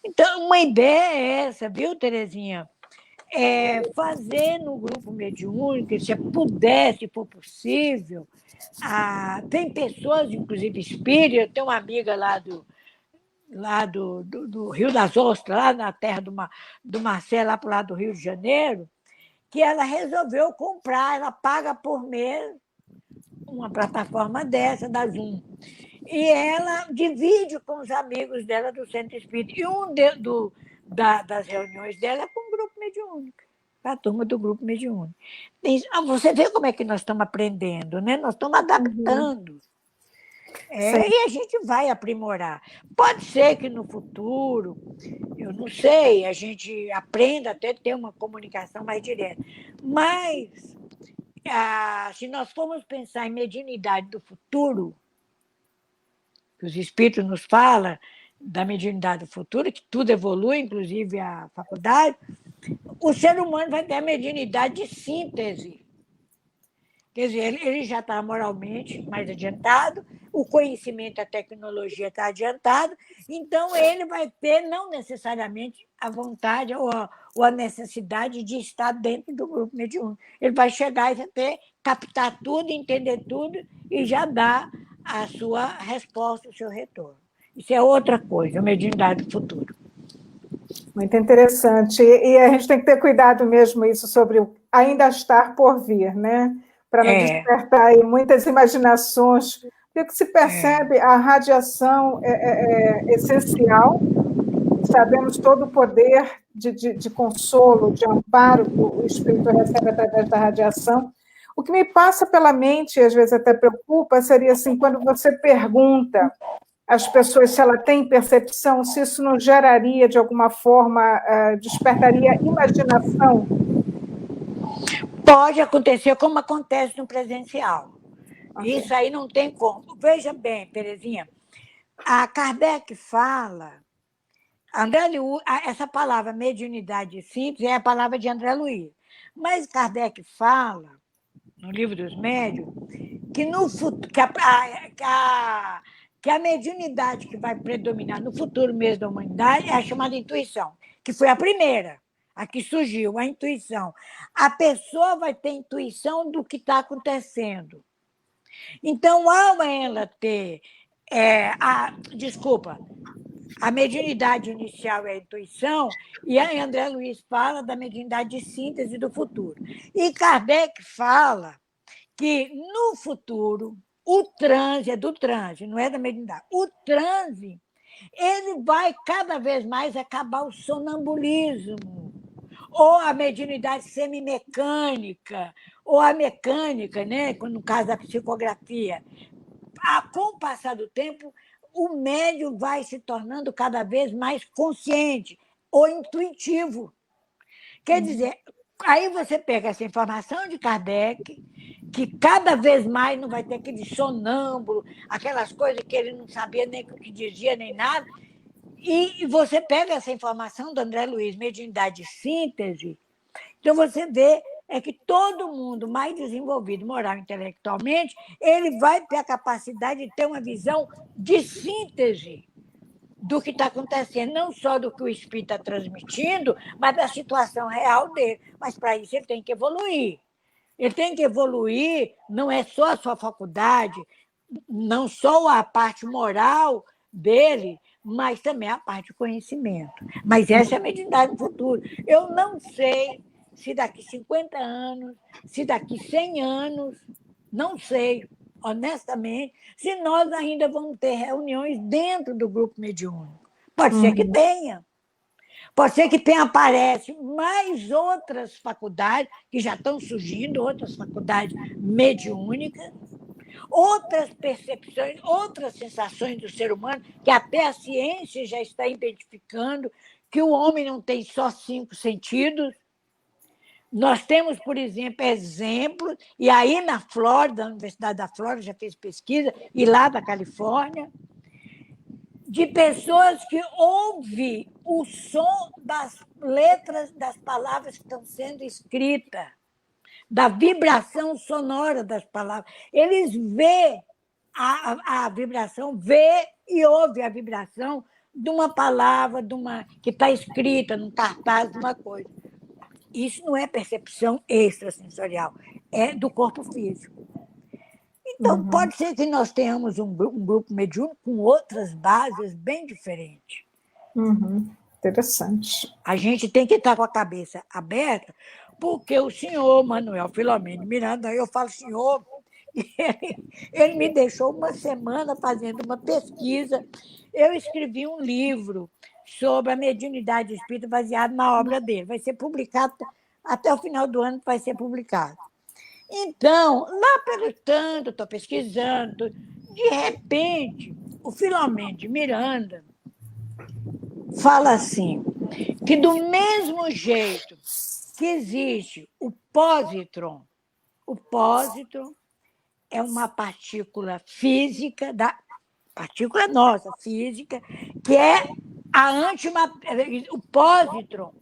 Então, uma ideia é essa, viu, Terezinha? Fazer no grupo mediúnico, se puder, se for possível. Tem pessoas, inclusive espíritas, eu tenho uma amiga lá do Rio das Ostras, lá na terra do Marcelo, lá para o lado do Rio de Janeiro, que ela resolveu comprar, ela paga por mês uma plataforma dessa, da Zoom. E ela divide com os amigos dela do Centro Espírita. E das reuniões dela é com o grupo mediúnico, a turma do grupo mediúnico. Você vê como é que nós estamos aprendendo, né? Nós estamos adaptando. E a gente vai aprimorar. Pode ser que no futuro, eu não sei, a gente aprenda até ter uma comunicação mais direta. Mas, se nós formos pensar em mediunidade do futuro, que os espíritos nos falam da mediunidade do futuro, que tudo evolui, inclusive a faculdade, o ser humano vai ter a mediunidade de síntese. Quer dizer, ele já está moralmente mais adiantado, o conhecimento, a tecnologia está adiantado, então ele vai ter, não necessariamente, a vontade ou a necessidade de estar dentro do grupo mediúnico. Ele vai chegar e vai ter, captar tudo, entender tudo e já dar a sua resposta, o seu retorno. Isso é outra coisa, a mediunidade do futuro. Muito interessante. E a gente tem que ter cuidado mesmo isso sobre o ainda estar por vir, né? Para não despertar aí muitas imaginações. Porque se percebe, a radiação é essencial, sabemos todo o poder de consolo, de amparo que o espírito recebe através da radiação. O que me passa pela mente, e às vezes até preocupa, seria assim, quando você pergunta às pessoas se ela tem percepção, se isso não geraria, de alguma forma, despertaria imaginação. Pode acontecer como acontece no presencial. Okay. Isso aí não tem como. Veja bem, Terezinha, a Kardec fala, essa palavra mediunidade simples é a palavra de André Luiz, mas Kardec fala, no Livro dos Médiuns, que no futuro, que a mediunidade que vai predominar no futuro mesmo da humanidade é a chamada intuição, que foi a primeira, a que surgiu, a intuição. A pessoa vai ter intuição do que está acontecendo. Então, ao ela ter a mediunidade inicial é a intuição, e a André Luiz fala da mediunidade de síntese do futuro. E Kardec fala que, no futuro, o transe, é do transe, não é da mediunidade, o transe, ele vai cada vez mais acabar o sonambulismo, ou a mediunidade semimecânica, ou a mecânica, né? No caso da psicografia. Com o passar do tempo, o médium vai se tornando cada vez mais consciente ou intuitivo. Quer dizer, aí você pega essa informação de Kardec, que cada vez mais não vai ter aquele sonâmbulo, aquelas coisas que ele não sabia nem o que dizia, nem nada, e você pega essa informação do André Luiz, mediunidade de síntese, então você vê que todo mundo mais desenvolvido moral e intelectualmente, ele vai ter a capacidade de ter uma visão de síntese do que está acontecendo, não só do que o espírito está transmitindo, mas da situação real dele. Mas, para isso, ele tem que evoluir. Ele tem que evoluir, não é só a sua faculdade, não só a parte moral dele, mas também a parte de conhecimento. Mas essa é a mediunidade do futuro. Eu não sei se daqui 50 anos, se daqui 100 anos, não sei, honestamente, se nós ainda vamos ter reuniões dentro do grupo mediúnico. Pode ser que tenha. Pode ser que tenha, aparece mais outras faculdades que já estão surgindo, outras faculdades mediúnicas, outras percepções, outras sensações do ser humano, que até a ciência já está identificando que o homem não tem só 5 sentidos. Nós temos, por exemplo, e aí na Flórida, a Universidade da Flórida já fez pesquisa, e lá da Califórnia, de pessoas que ouvem o som das letras das palavras que estão sendo escritas, da vibração sonora das palavras. Eles vê a vibração, vê e ouve a vibração de uma palavra que está escrita num cartaz de uma coisa. Isso não é percepção extrasensorial, é do corpo físico. Então, pode ser que nós tenhamos um grupo mediúnico com outras bases bem diferentes. Interessante. A gente tem que estar com a cabeça aberta, porque o senhor Manuel Filomeno de Miranda, eu falo senhor, ele me deixou uma semana fazendo uma pesquisa. Eu escrevi um livro sobre a mediunidade espírita baseado na obra dele. Vai ser publicado, até o final do ano vai ser publicado. Então, lá pelo tanto, estou pesquisando, de repente, o Filomeno de Miranda fala assim, que do mesmo jeito que existe o pósitron é uma partícula física, partícula nossa, física, que é a antimatéria. O pósitron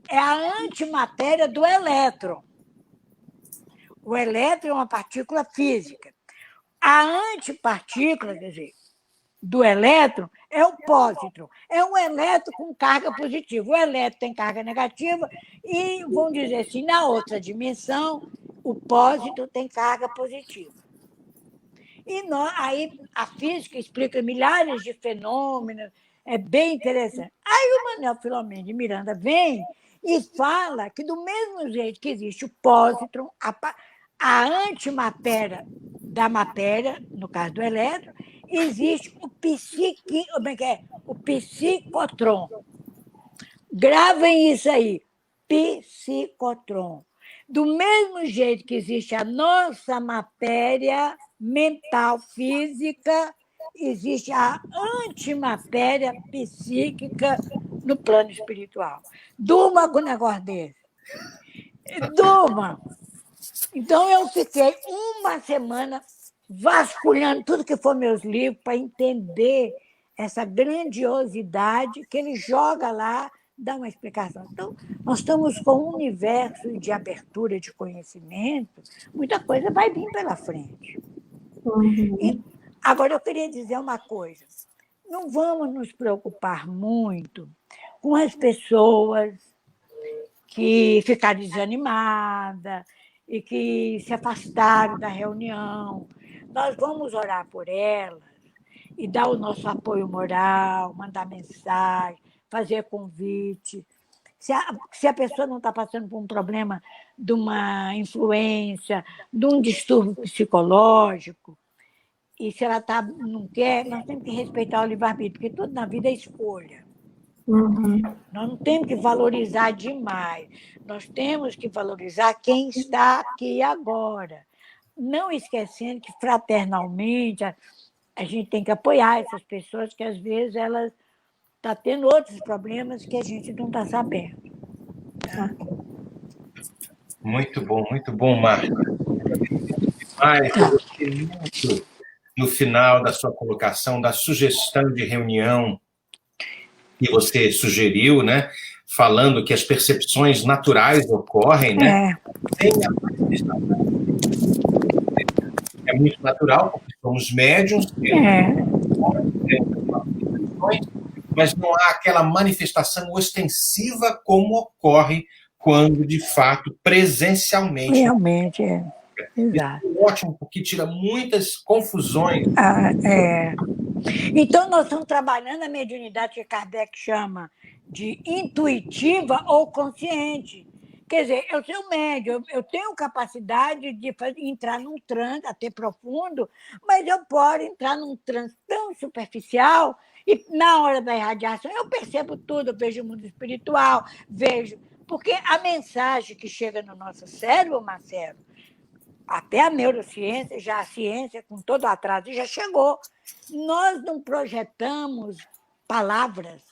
é a antimatéria do elétron. O elétron é uma partícula física. A antipartícula, quer dizer, do elétron é o pósitron. É um elétron com carga positiva. O elétron tem carga negativa e, vamos dizer assim, na outra dimensão, o pósitron tem carga positiva. E aí a física explica milhares de fenômenos, é bem interessante. Aí o Manuel Filomeno de Miranda vem e fala que, do mesmo jeito que existe o pósitron, a antimatéria da matéria, no caso do elétron, existe o psicotron. Gravem isso aí, psicotron. Do mesmo jeito que existe a nossa matéria mental física, existe a antimatéria psíquica no plano espiritual. Durma com um negócio desse. Durma. Então, eu fiquei uma semana vasculhando tudo que for meus livros para entender essa grandiosidade que ele joga lá, dá uma explicação. Então, nós estamos com um universo de abertura de conhecimento, muita coisa vai vir pela frente. Agora, eu queria dizer uma coisa. Não vamos nos preocupar muito com as pessoas que ficaram desanimadas e que se afastaram da reunião. Nós vamos orar por elas e dar o nosso apoio moral, mandar mensagem, fazer convite. Se a pessoa não está passando por um problema de uma influência, de um distúrbio psicológico, e se ela não quer, nós temos que respeitar o livre-arbítrio, porque tudo na vida é escolha. Uhum. Nós não temos que valorizar demais. Nós temos que valorizar quem está aqui agora. Não esquecendo que, fraternalmente, a gente tem que apoiar essas pessoas que, às vezes, elas estão tendo outros problemas que a gente não está sabendo. Tá? Muito bom, Marta. Mas eu gostei muito no final da sua colocação, da sugestão de reunião que você sugeriu, né? Falando que as percepções naturais ocorrem, né? Sem a manifestação. É muito natural, porque somos médiuns, mas não há aquela manifestação ostensiva como ocorre quando, de fato, presencialmente. Realmente, exato. Isso é ótimo, porque tira muitas confusões. Então, nós estamos trabalhando a mediunidade que Kardec chama de intuitiva ou consciente. Quer dizer, eu sou médium, eu tenho capacidade de entrar num transe até profundo, mas eu posso entrar num transe tão superficial e, na hora da irradiação, eu percebo tudo, eu vejo o mundo espiritual, vejo... Porque a mensagem que chega no nosso cérebro, Marcelo, até a neurociência, já a ciência, com todo o atraso, já chegou. Nós não projetamos palavras,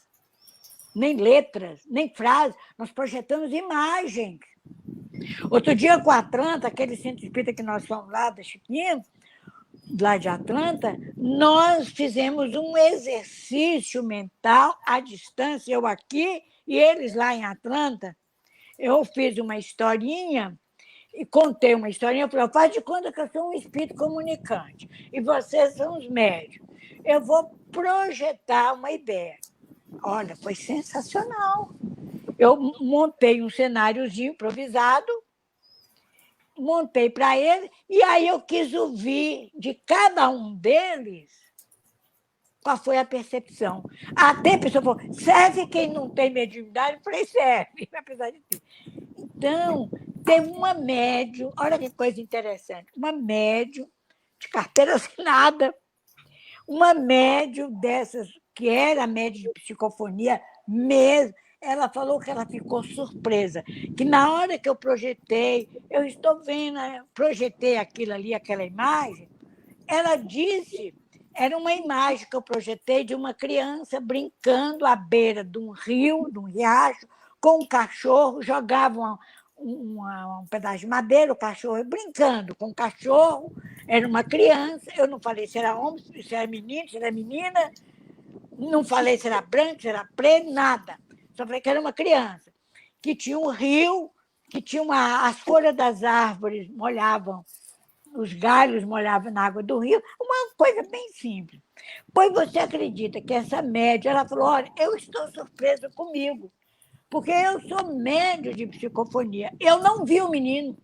nem letras, nem frases, nós projetamos imagens. Outro dia, com a Atlanta, aquele centro espírita que nós fomos lá, da Chiquinha, lá de Atlanta, nós fizemos um exercício mental à distância, eu aqui e eles lá em Atlanta. Eu fiz uma historinha e contei uma historinha. Eu falei, faz de conta que eu sou um espírito comunicante e vocês são os médios. Eu vou projetar uma ideia. Olha, foi sensacional. Eu montei um cenáriozinho improvisado, montei para ele, e aí eu quis ouvir de cada um deles qual foi a percepção. Até a pessoa falou, serve quem não tem mediunidade? Eu falei, serve, apesar de ter. Então, tem uma médium, olha que coisa interessante, uma médium de carteira assinada, uma médium dessas, que era médium de psicofonia mesmo, ela falou que ela ficou surpresa, que na hora que eu projetei, eu estou vendo, projetei aquilo ali, aquela imagem, ela disse, era uma imagem que eu projetei de uma criança brincando à beira de um rio, de um riacho, com um cachorro, jogava um pedaço de madeira, o cachorro brincando com o cachorro, era uma criança, eu não falei se era homem, se era menino, se era menina, não falei se era branco, se era preto, nada. Só falei que era uma criança, que tinha um rio, que tinha as folhas das árvores molhavam, os galhos molhavam na água do rio, uma coisa bem simples. Pois você acredita que essa médium, ela falou, olha, eu estou surpresa comigo, porque eu sou médium de psicofonia, eu não vi o menino.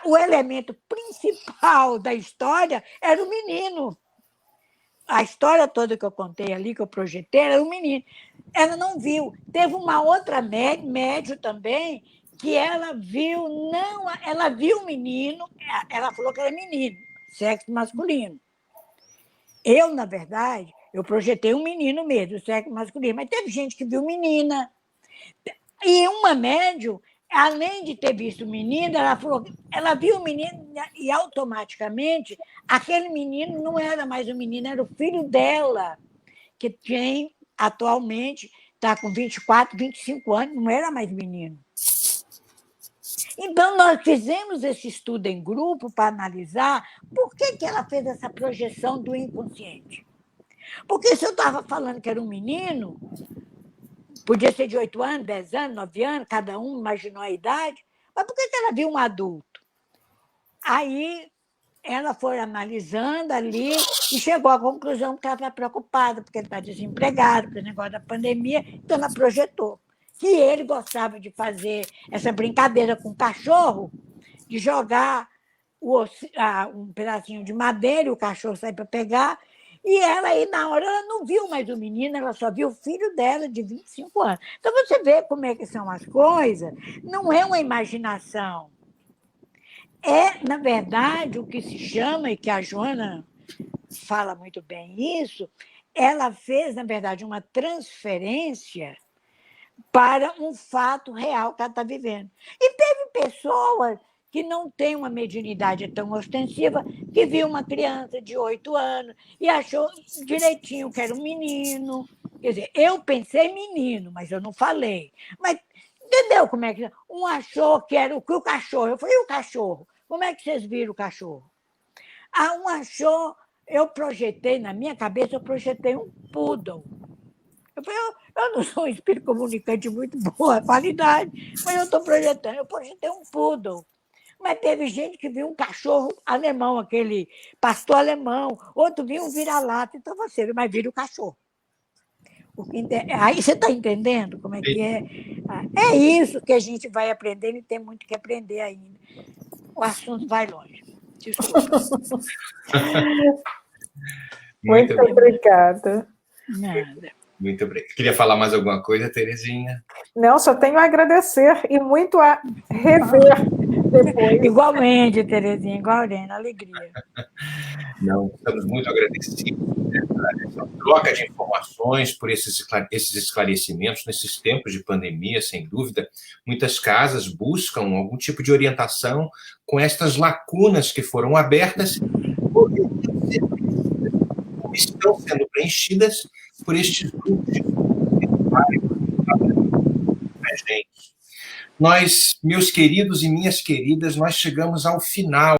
O elemento principal da história era o menino. A história toda que eu contei ali, que eu projetei, era o menino. Ela não viu. Teve uma outra médium também, que ela viu, não, ela viu o menino, ela falou que era menino, sexo masculino. Eu, na verdade, eu projetei um menino mesmo, sexo masculino, mas teve gente que viu menina. E uma médium, além de ter visto menina, ela falou, ela viu o menino e automaticamente aquele menino não era mais um menino, era o filho dela, que tem atualmente, está com 24, 25 anos, não era mais menino. Então, nós fizemos esse estudo em grupo para analisar por que ela fez essa projeção do inconsciente. Porque se eu estava falando que era um menino, podia ser de 8 anos, 10 anos, 9 anos, cada um imaginou a idade, mas por que ela viu um adulto? Aí ela foi analisando ali e chegou à conclusão que ela estava preocupada, porque ele está desempregado, pelo negócio da pandemia, então ela projetou que ele gostava de fazer essa brincadeira com o cachorro, de jogar um pedacinho de madeira, e o cachorro sai para pegar, e ela aí, na hora, ela não viu mais o menino, ela só viu o filho dela de 25 anos. Então, você vê como é que são as coisas, não é uma imaginação. É, na verdade, o que se chama, e que a Joana fala muito bem isso, ela fez, na verdade, uma transferência para um fato real que ela está vivendo. E teve pessoas que não têm uma mediunidade tão ostensiva, que viu uma criança de 8 anos e achou direitinho que era um menino. Quer dizer, eu pensei menino, mas eu não falei. Mas entendeu como é que... Um achou que era o cachorro. Eu falei, e o cachorro? Como é que vocês viram o cachorro? Um achou... Eu projetei, na minha cabeça, eu projetei um poodle. Eu falei, eu não sou um espírito comunicante de muito boa qualidade, mas eu estou projetando. Eu projetei um poodle. Mas teve gente que viu um cachorro alemão, aquele pastor alemão, outro viu um vira-lata. Então você mas vira o cachorro. Aí você está entendendo como é que é? É isso que a gente vai aprendendo e tem muito que aprender ainda. O assunto vai longe. Desculpa. Muito obrigada. Nada. Muito obrigado. Queria falar mais alguma coisa, Terezinha? Não, só tenho a agradecer e muito a rever depois. Igualmente, Terezinha, igualmente, alegria. Não, estamos muito agradecidos por essa troca de informações, por esses esclarecimentos nesses tempos de pandemia, sem dúvida. Muitas casas buscam algum tipo de orientação com estas lacunas que foram abertas ou estão sendo preenchidas por estes grupos de gente. Nós, meus queridos e minhas queridas, nós chegamos ao final